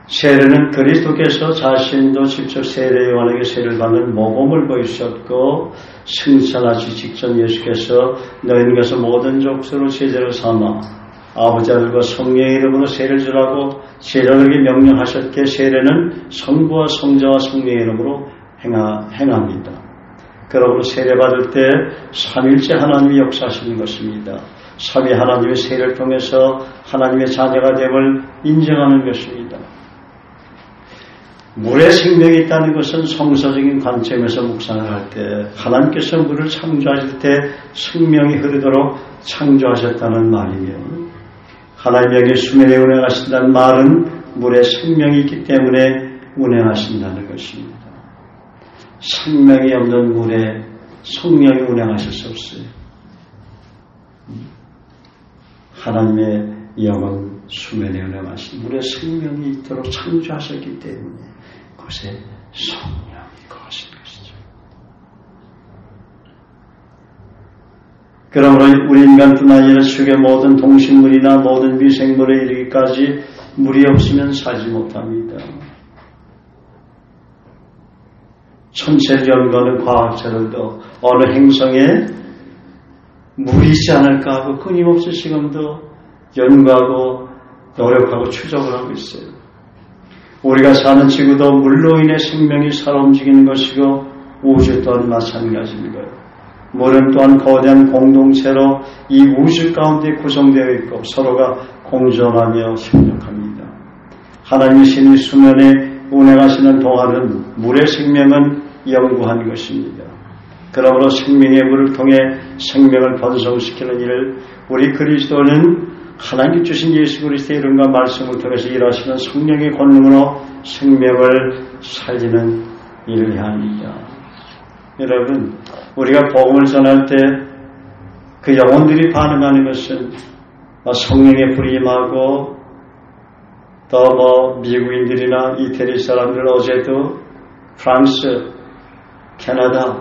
세례는 그리스도께서 자신도 직접 세례 요한에게 세례를 받는 모범을 보이셨고 승천하시 직전 예수께서 너희는 가서 모든 족속으로 제자를 삼아 아버지 아들과 성령의 이름으로 세례를 주라고 제자들에게 명령하셨기에 세례는 성부와 성자와 성령의 이름으로 행합니다. 그러므로 세례받을 때 삼일째 하나님이 역사하시는 것입니다. 삼위 하나님의 세례를 통해서 하나님의 자녀가 됨을 인정하는 것입니다. 물에 생명이 있다는 것은 성서적인 관점에서 묵상을 할 때 하나님께서 물을 창조하실 때 생명이 흐르도록 창조하셨다는 말이며 하나님의 수면에 운행하신다는 말은 물에 생명이 있기 때문에 운행하신다는 것입니다. 생명이 없는 물에 성령이 운행하실 수 없어요. 하나님의 영은 수면에 운행하신 물에 생명이 있도록 창조하셨기 때문에 그것에 성령이 거하신 것이죠. 그러므로 우리 인간뿐 아니라 세계 모든 동식물이나 모든 미생물에 이르기까지 물이 없으면 살지 못합니다. 천체를 연구하는 과학자들도 어느 행성에 물이 있지 않을까 하고 끊임없이 지금도 연구하고 노력하고 추적을 하고 있어요. 우리가 사는 지구도 물로 인해 생명이 살아 움직이는 것이고 우주 또한 마찬가지입니다. 물은 또한 거대한 공동체로 이 우주 가운데 구성되어 있고 서로가 공존하며 협력합니다. 하나님의 신이 수면에 운행하시는 동안은 물의 생명은 영구한 것입니다. 그러므로 생명의 물을 통해 생명을 번성시키는 일을 우리 그리스도는 하나님 주신 예수 그리스도의 이름과 말씀을 통해서 일하시는 성령의 권능으로 생명을 살리는 일을 해야 합니다. 여러분, 우리가 복음을 전할 때 그 영혼들이 반응하는 것은 성령의 불이 임하고 또 미국인들이나 이태리 사람들 어제도 프랑스, 캐나다,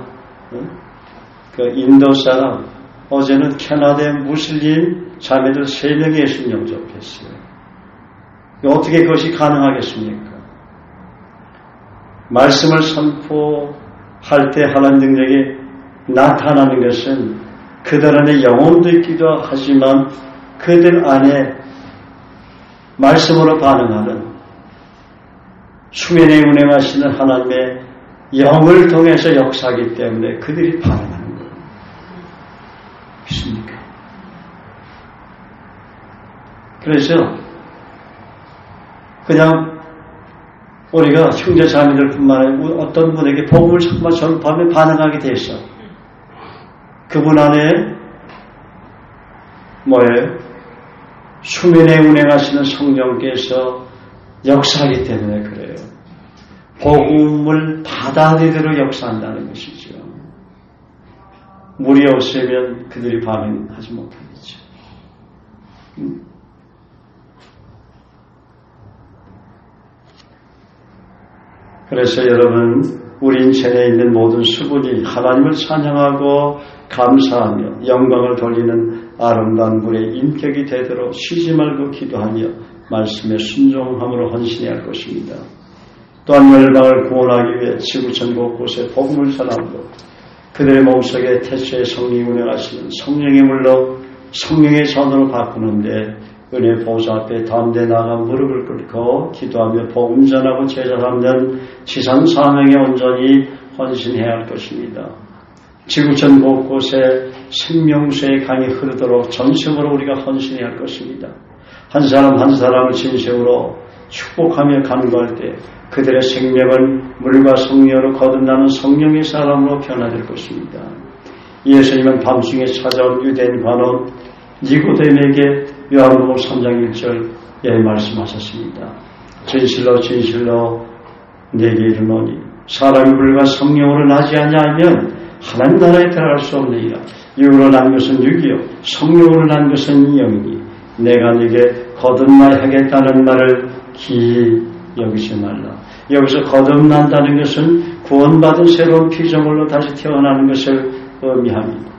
인도 사람, 어제는 캐나다의 무슬림 자매들 3명이 예수님 영접했어요. 어떻게 그것이 가능하겠습니까? 말씀을 선포할 때 하나님 능력이 나타나는 것은 그들 안에 영혼도 있기도 하지만 그들 안에 말씀으로 반응하는 수면에 운행하시는 하나님의 영을 통해서 역사하기 때문에 그들이 반응하는 거예요. 믿습니까? 그래서 그냥 우리가 형제 자매들뿐만 아니라 어떤 분에게 복음을 정말 전파하면 반응하게 돼 있어. 그분 안에 뭐예요? 수면에 운행하시는 성령께서 역사하기 때문에 그래요. 복음을 받아들이도록 역사한다는 것이죠. 물이 없으면 그들이 반응하지 못하겠죠. 그래서 여러분, 우리 인생에 있는 모든 수분이 하나님을 찬양하고 감사하며 영광을 돌리는 아름다운 물의 인격이 되도록 쉬지 말고 기도하며 말씀에 순종함으로 헌신해야 할 것입니다. 또한 열방을 구원하기 위해 지구촌 곳곳에 복음을 전하고 그들의 몸속에 태초의 성령이 운행하시는 성령의 물로 성령의 전으로 바꾸는데 은혜 보좌 앞에 담대히 나가 무릎을 꿇고 기도하며 복음 전하고 제자 삼는 지상 사명에 온전히 헌신해야 할 것입니다. 지구촌 곳곳에 생명수의 강이 흐르도록 전심으로 우리가 헌신해야 할 것입니다. 한 사람 한 사람을 진심으로 축복하며 간구할 때 그들의 생명은 물과 성령으로 거듭나는 성령의 사람으로 변화될 것입니다. 예수님은 밤중에 찾아온 유대인 관원 니고데모에게 요한복음 3장 1절에 말씀하셨습니다. 진실로 진실로 내게 이르노니 사람이 물과 성령으로 나지 아니하면 하나님 나라에 들어갈 수 없느니라. 육으로 난 것은 육이요 성령으로 난 것은 영이니 내가 네게 거듭나야 하겠다는 말을 기이 여기지 말라. 여기서 거듭난다는 것은 구원받은 새로운 피조물로 다시 태어나는 것을 의미합니다.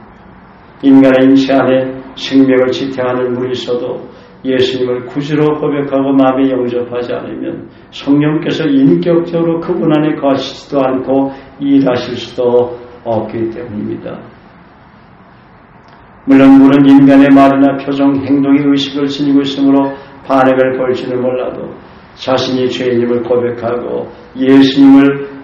인간의 인체 안에 생명을 지탱하는 물이 있어도 예수님을 구주로 고백하고 마음에 영접하지 않으면 성령께서 인격적으로 그분 안에 거하시지도 않고 일하실 수도 없기 때문입니다. 물론 물은 인간의 말이나 표정, 행동의 의식을 지니고 있으므로 반응을 볼지는 몰라도 자신이 죄인임을 고백하고 예수님을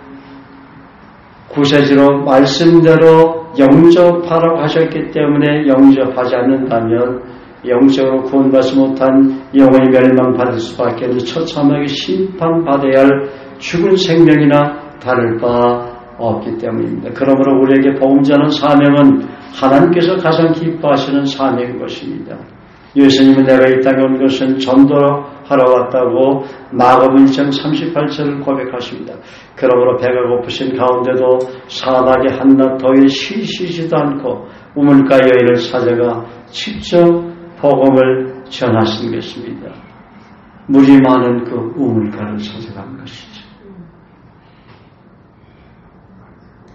구세주로 말씀대로 영접하라고 하셨기 때문에 영접하지 않는다면 영적으로 구원받지 못한 영혼이 멸망받을 수밖에 없는 처참하게 심판받아야 할 죽은 생명이나 다를 바 없기 때문입니다. 그러므로 우리에게 복음 전하는 사명은 하나님께서 가장 기뻐하시는 사명인 것입니다. 예수님은 내가 이 땅에 온 것은 전도하러 왔다고 마가복음 1장 38절을 고백하십니다. 그러므로 배가 고프신 가운데도 사막의 한낮 더위에 쉬시지도 않고 우물가 여인을 찾아가 직접 복음을 전하신 것입니다. 물이 많은 그 우물가를 찾아간 것이죠.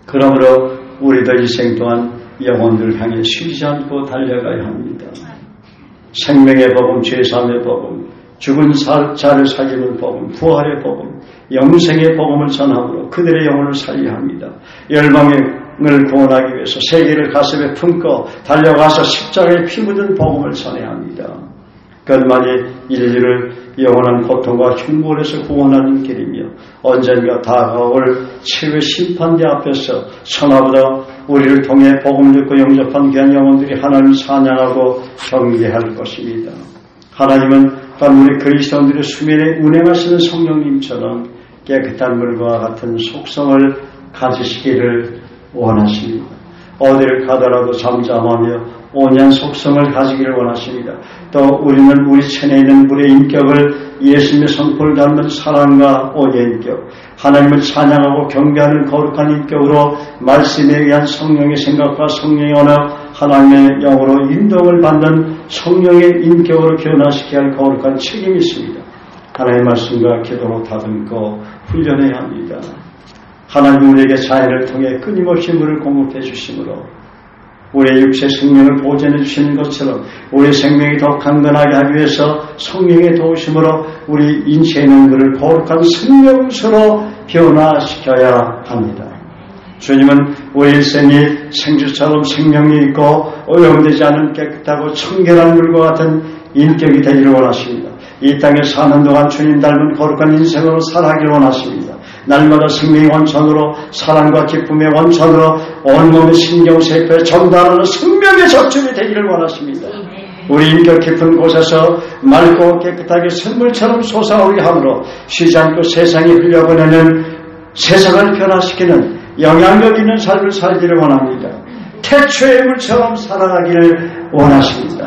그러므로 우리도 일생 동안 영혼들 향해 쉬지 않고 달려가야 합니다. 생명의 복음, 죄사함의 복음, 죽은 자를 살리는 복음, 부활의 복음, 영생의 복음을 전함으로 그들의 영혼을 살려야 합니다. 열방을 구원하기 위해서 세계를 가슴에 품고 달려가서 십자가에 피 묻은 복음을 전해야 합니다. 그것만이 인류를 영원한 고통과 흉물에서 구원하는 길이며 언젠가 다가올 최후의 심판대 앞에서 천하보다 우리를 통해 복음을 듣고 영접한 귀한 영혼들이 하나님을 찬양하고 경배할 것입니다. 하나님은 또한 우리 그리스도인들의 수면에 운행하시는 성령님처럼 깨끗한 물과 같은 속성을 가지시기를 원하십니다. 어디를 가더라도 잠잠하며 온유한 속성을 가지기를 원하십니다. 또 우리는 우리 체내에 있는 우리의 인격을 예수님의 성품을 닮은 사랑과 온유의 인격, 하나님을 찬양하고 경배하는 거룩한 인격으로 말씀에 의한 성령의 생각과 성령의 언어, 하나님의 영으로 인도를 받는 성령의 인격으로 변화시켜야 할 거룩한 책임이 있습니다. 하나님의 말씀과 기도로 다듬고 훈련해야 합니다. 하나님 우리에게 자연을 통해 끊임없이 물을 공급해 주심으로 우리의 육체 생명을 보존해 주시는 것처럼 우리의 생명이 더 강건하게 하기 위해서 성령의 도우심으로 우리 인체에 있는 물을 거룩한 생명수로 변화시켜야 합니다. 주님은 우리 일생이 생주처럼 생명이 있고 오염되지 않은 깨끗하고 청결한 물과 같은 인격이 되기를 원하십니다. 이 땅에 사는 동안 주님 닮은 거룩한 인생으로 살아가기를 원하십니다. 날마다 생명의 원천으로 사랑과 기쁨의 원천으로 온몸의 신경세포에 전달하는 생명의 젖줄이 되기를 원하십니다. 우리 인격 깊은 곳에서 맑고 깨끗하게 샘물처럼 솟아오르게 함으로 쉬지 않고 세상에 흘려보내는 세상을 변화시키는 영향력 있는 삶을 살기를 원합니다. 태초의 물처럼 살아가기를 원하십니다.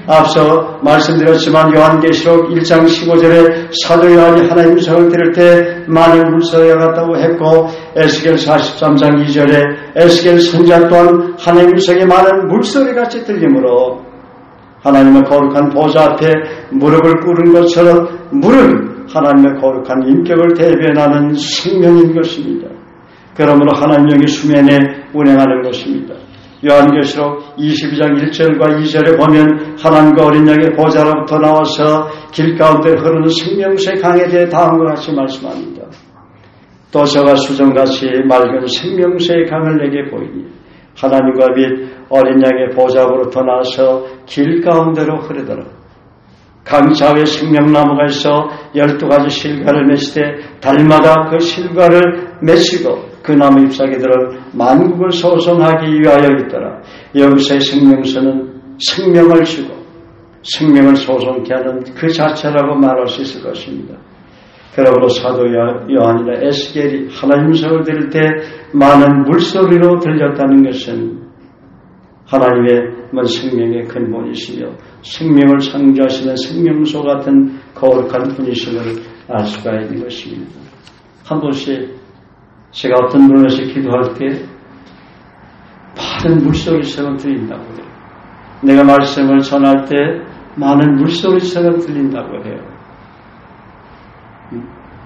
앞서 말씀드렸지만 요한계시록 1장 15절에 사도 요한이 하나님의 음성을 들을 때 많은 물소리가 같다고 했고 에스겔 43장 2절에 에스겔 선지자 또한 하나님의 음성에 많은 물소리같이 들리므로 하나님의 거룩한 보좌 앞에 무릎을 꿇은 것처럼 물은 하나님의 거룩한 인격을 대변하는 생명인 것입니다. 그러므로 하나님 영이 수면에 운행하는 것입니다. 요한계시록 22장 1절과 2절에 보면 하나님과 어린 양의 보좌로부터 나와서 길가운데 흐르는 생명수의 강에 대해 다음과 같이 말씀합니다. 또 저가 수정같이 맑은 생명수의 강을 내게 보이니 하나님과 및 어린 양의 보좌로부터 나와서 길가운데로 흐르더라. 강 좌우에 생명나무가 있어 12가지 실과를 맺으되 달마다 그 실과를 맺히고 그 나무 잎사귀들은 만국을 소송하기 위하여 있더라. 여기서의 생명수는 생명을 주고 생명을 소송케 하는 그 자체라고 말할 수 있을 것입니다. 그러므로 사도 요한이나 에스겔이 하나님 음성을 들을 때 많은 물소리로 들렸다는 것은 하나님의 생명의 근본이시며 생명을 창조하시는 생명소 같은 거룩한 분이심을 알 수가 있는 것입니다. 한 번씩 제가 어떤 분을 위해서 기도할 때 많은 물소리처럼 들린다고 해요. 내가 말씀을 전할 때 많은 물소리처럼 들린다고 해요.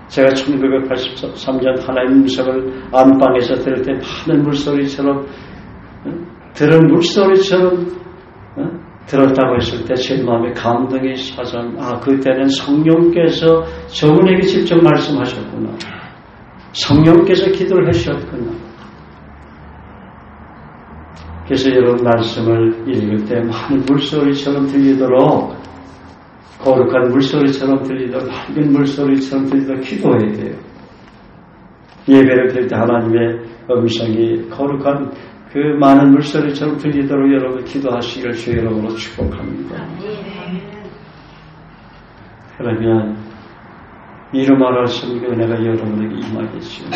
제가 1983년 하나님 음성을 안방에서 들을 때 많은 물소리처럼 들은 물소리처럼 들었다고 했을 때 제 마음에 감동이 사전 그때는 성령께서 저분에게 직접 말씀하셨구나. 성령께서 기도를 하셨구나. 그래서 여러분 말씀을 읽을 때 많은 물소리처럼 들리도록 거룩한 물소리처럼 들리도록 맑은 물소리처럼 들리도록 기도해야 돼요. 예배를 드릴 때 하나님의 음성이 거룩한 그 많은 물소리처럼 들리도록 여러분 기도하시기를 주의 이름으로 축복합니다. 그러면 이루 말할 수 없는 은혜가 여러분에게 임하겠지요.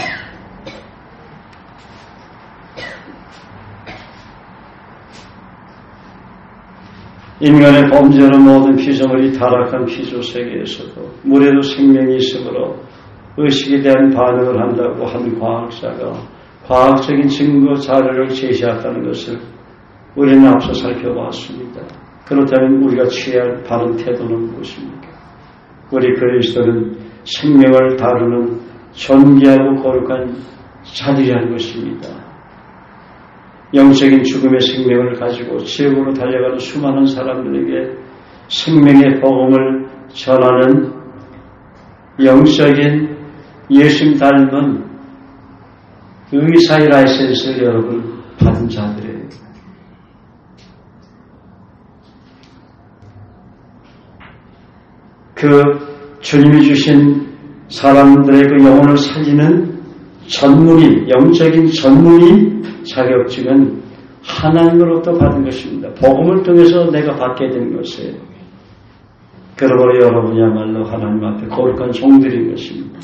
인간의 범죄로 모든 피조물이 타락한 피조세계에서도 물에도 생명이 있으므로 의식에 대한 반응을 한다고 한 과학자가 과학적인 증거 자료를 제시했다는 것을 우리는 앞서 살펴봤습니다. 그렇다면 우리가 취해야 할 바른 태도는 무엇입니까? 우리 그리스도는 생명을 다루는 존귀하고 거룩한 자들이라는 것입니다. 영적인 죽음의 생명을 가지고 지옥으로 달려가는 수많은 사람들에게 생명의 복음을 전하는 영적인 예수님 닮은 의사의 라이센스를 여러분 받은 자들이에요. 그 주님이 주신 사람들의 그 영혼을 살리는 전문의, 영적인 전문의 자격증은 하나님으로부터 받은 것입니다. 복음을 통해서 내가 받게 된 것이에요. 그러므로 여러분이야말로 하나님 앞에 거룩한 종들인 것입니다.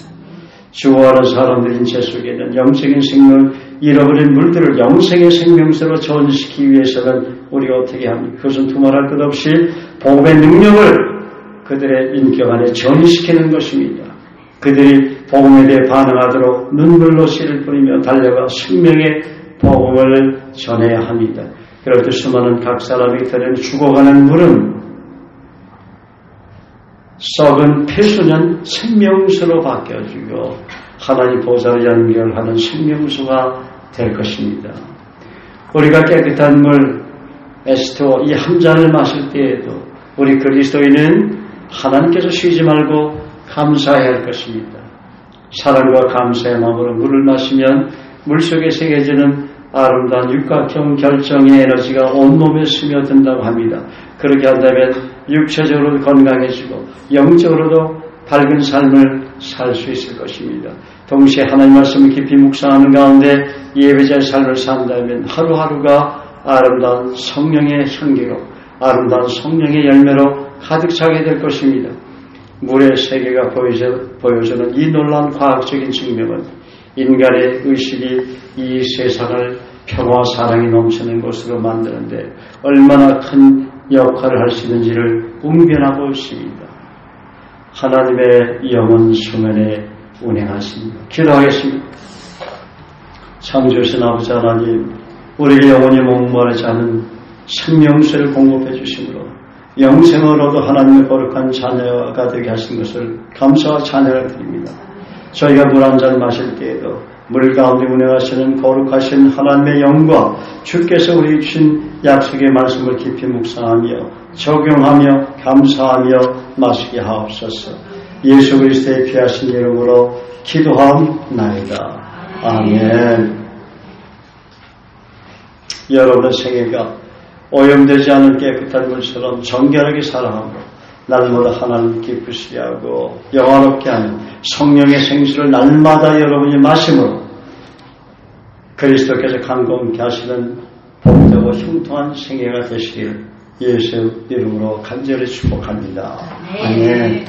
죽어가는 사람들 인체 속에는 영적인 생명을 잃어버린 물들을 영생의 생명수로 전시키기 위해서는 우리가 어떻게 합니까? 그것은 두말할 것 없이 복음의 능력을 그들의 인격 안에 전시키는 것입니다. 그들이 복음에 대해 반응하도록 눈물로 씨를 뿌리며 달려가 생명의 복음을 전해야 합니다. 그럴 때 수많은 각 사람이 들은 죽어가는 물은 썩은 폐수는 생명수로 바뀌어지고 하나님 보좌를 연결하는 생명수가 될 것입니다. 우리가 깨끗한 물 에스토 이 한 잔을 마실 때에도 우리 그리스도인은 하나님께서 쉬지 말고 감사해야 할 것입니다. 사랑과 감사의 마음으로 물을 마시면 물속에 새겨지는 아름다운 육각형 결정의 에너지가 온몸에 스며든다고 합니다. 그렇게 한다면 육체적으로도 건강해지고 영적으로도 밝은 삶을 살 수 있을 것입니다. 동시에 하나님 말씀을 깊이 묵상하는 가운데 예배자의 삶을 산다면 하루하루가 아름다운 성령의 향기로 아름다운 성령의 열매로 가득 차게 될 것입니다. 물의 세계가 보여주는 이 놀라운 과학적인 증명은 인간의 의식이 이 세상을 평화와 사랑이 넘치는 곳으로 만드는데 얼마나 큰 역할을 할 수 있는지를 웅변하고 있습니다. 하나님의 영원 수면에 운행하십니다. 기도하겠습니다. 창조신 아버지 하나님, 우리의 영혼이 목마르지 않은 생명수를 공급해 주심으로 영생으로도 하나님의 거룩한 자녀가 되게 하신 것을 감사와 찬양을 드립니다. 저희가 물 한 잔 마실 때에도 물 가운데 운행하시는 거룩하신 하나님의 영과 주께서 우리 주신 약속의 말씀을 깊이 묵상하며 적용하며 감사하며 마시게 하옵소서. 예수 그리스도의 귀하신 이름으로 기도하옵나이다. 아멘. 여러분의 생애가 오염되지 않은 깨끗한 물처럼 정결하게 살아가고 날마다 하나님 기쁘시게 하고 영화롭게 하는 성령의 생수를 날마다 여러분이 마심으로 그리스도께서 강건케 하시는 복되고 형통한 생애가 되시기를 예수 이름으로 간절히 축복합니다. 아멘.